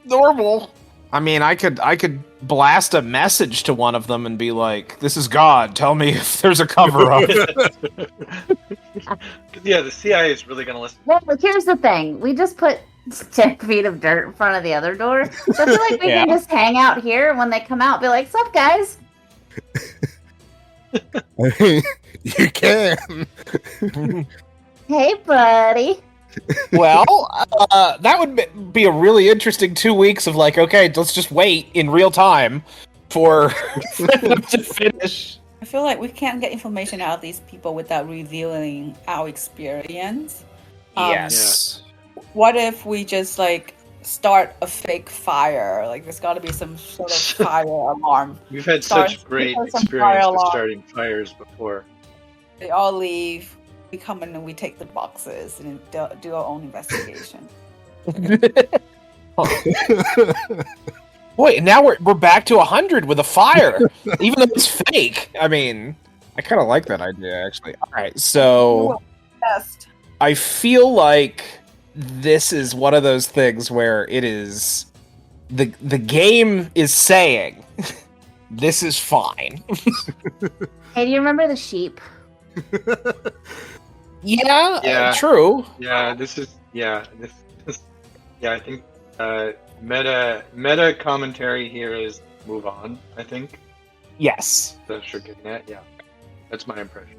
D: normal. I mean, I could blast a message to one of them and be like, "This is God. Tell me if there's a cover-up."
F: Yeah, the CIA is really going to listen.
B: Well, but here's the thing. We just put 10 feet of dirt in front of the other door. So I feel like we can just hang out here, and when they come out, be like, "Sup, guys?"
A: I mean, you can.
B: Hey, buddy.
D: Well, that would be a really interesting 2 weeks of like, okay, let's just wait in real time for them to finish.
G: I feel like we can't get information out of these people without revealing our experience.
D: Yes.
G: What if we just like start a fake fire? Like there's got to be some sort of fire alarm.
F: We've had such great experience with starting fires before.
G: They all leave. We come in and we take the boxes and do our own investigation.
D: Boy, now we're back to 100 with a fire, even though it's fake. I mean, I kind of like that idea, actually. All right, so I feel like this is one of those things where it is the game is saying this is fine.
B: Hey, do you remember the sheep?
D: Yeah, true.
F: Yeah, this is I think meta commentary here is move on, I think.
D: Yes.
F: That's what you're getting at, yeah. That's my impression.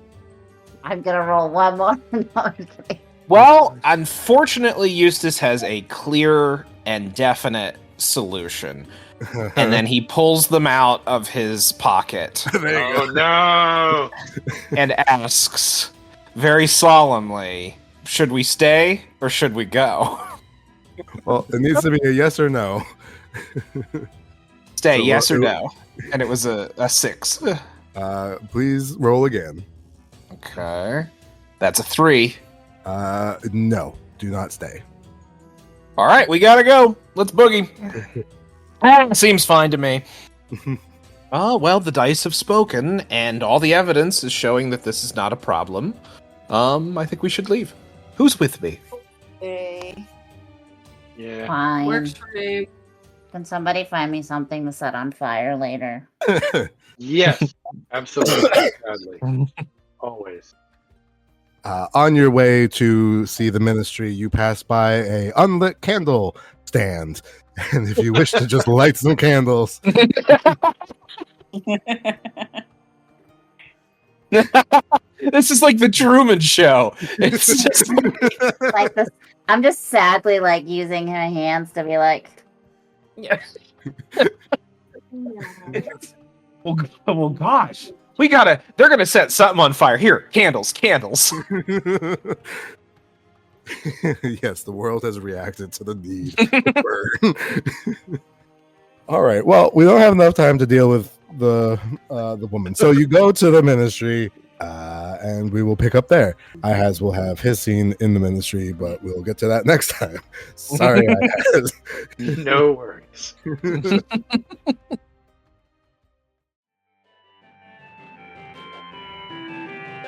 B: I'm gonna roll one more. No, I'm kidding.
D: Well, unfortunately, Eustace has a clear and definite solution. And then he pulls them out of his pocket.
F: Oh no!
D: And asks very solemnly, should we stay or should we go?
A: Well, it needs to be a yes or no.
D: Stay, yes or no. And it was a 6.
A: Please roll again.
D: Okay. That's a 3.
A: No, do not stay.
D: All right, we gotta go. Let's boogie. Seems fine to me. Oh, well, the dice have spoken, and all the evidence is showing that this is not a problem. I think we should leave. Who's with me?
G: Hey.
F: Yeah.
B: Fine.
H: Works for me.
B: Can somebody find me something to set on fire later?
F: Yes, absolutely. Sadly. Always.
A: On your way to see the ministry, you pass by a unlit candle stand. And if you wish to just light some candles.
D: This is like the Truman Show. It's just
B: Like this, I'm just sadly like using my hands to be like,
D: well, gosh. They're gonna set something on fire. Here, candles.
A: Yes, the world has reacted to the need to burn. All right. Well, we don't have enough time to deal with the woman. So you go to the ministry, and we will pick up there. Ihaz will have his scene in the ministry, but we'll get to that next time. Sorry, Ihaz.
F: No worries.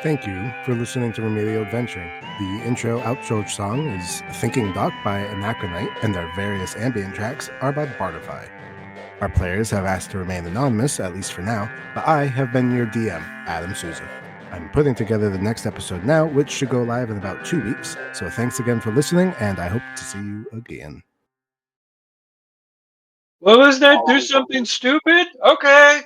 A: Thank you for listening to Remedial Adventuring. The intro-outro song is Thinking Doc by Anachronite, and our various ambient tracks are by Bardify. Our players have asked to remain anonymous, at least for now, but I have been your DM, Adam Souza. I'm putting together the next episode now, which should go live in about 2 weeks, so thanks again for listening, and I hope to see you again.
F: What was that? Do something stupid? Okay.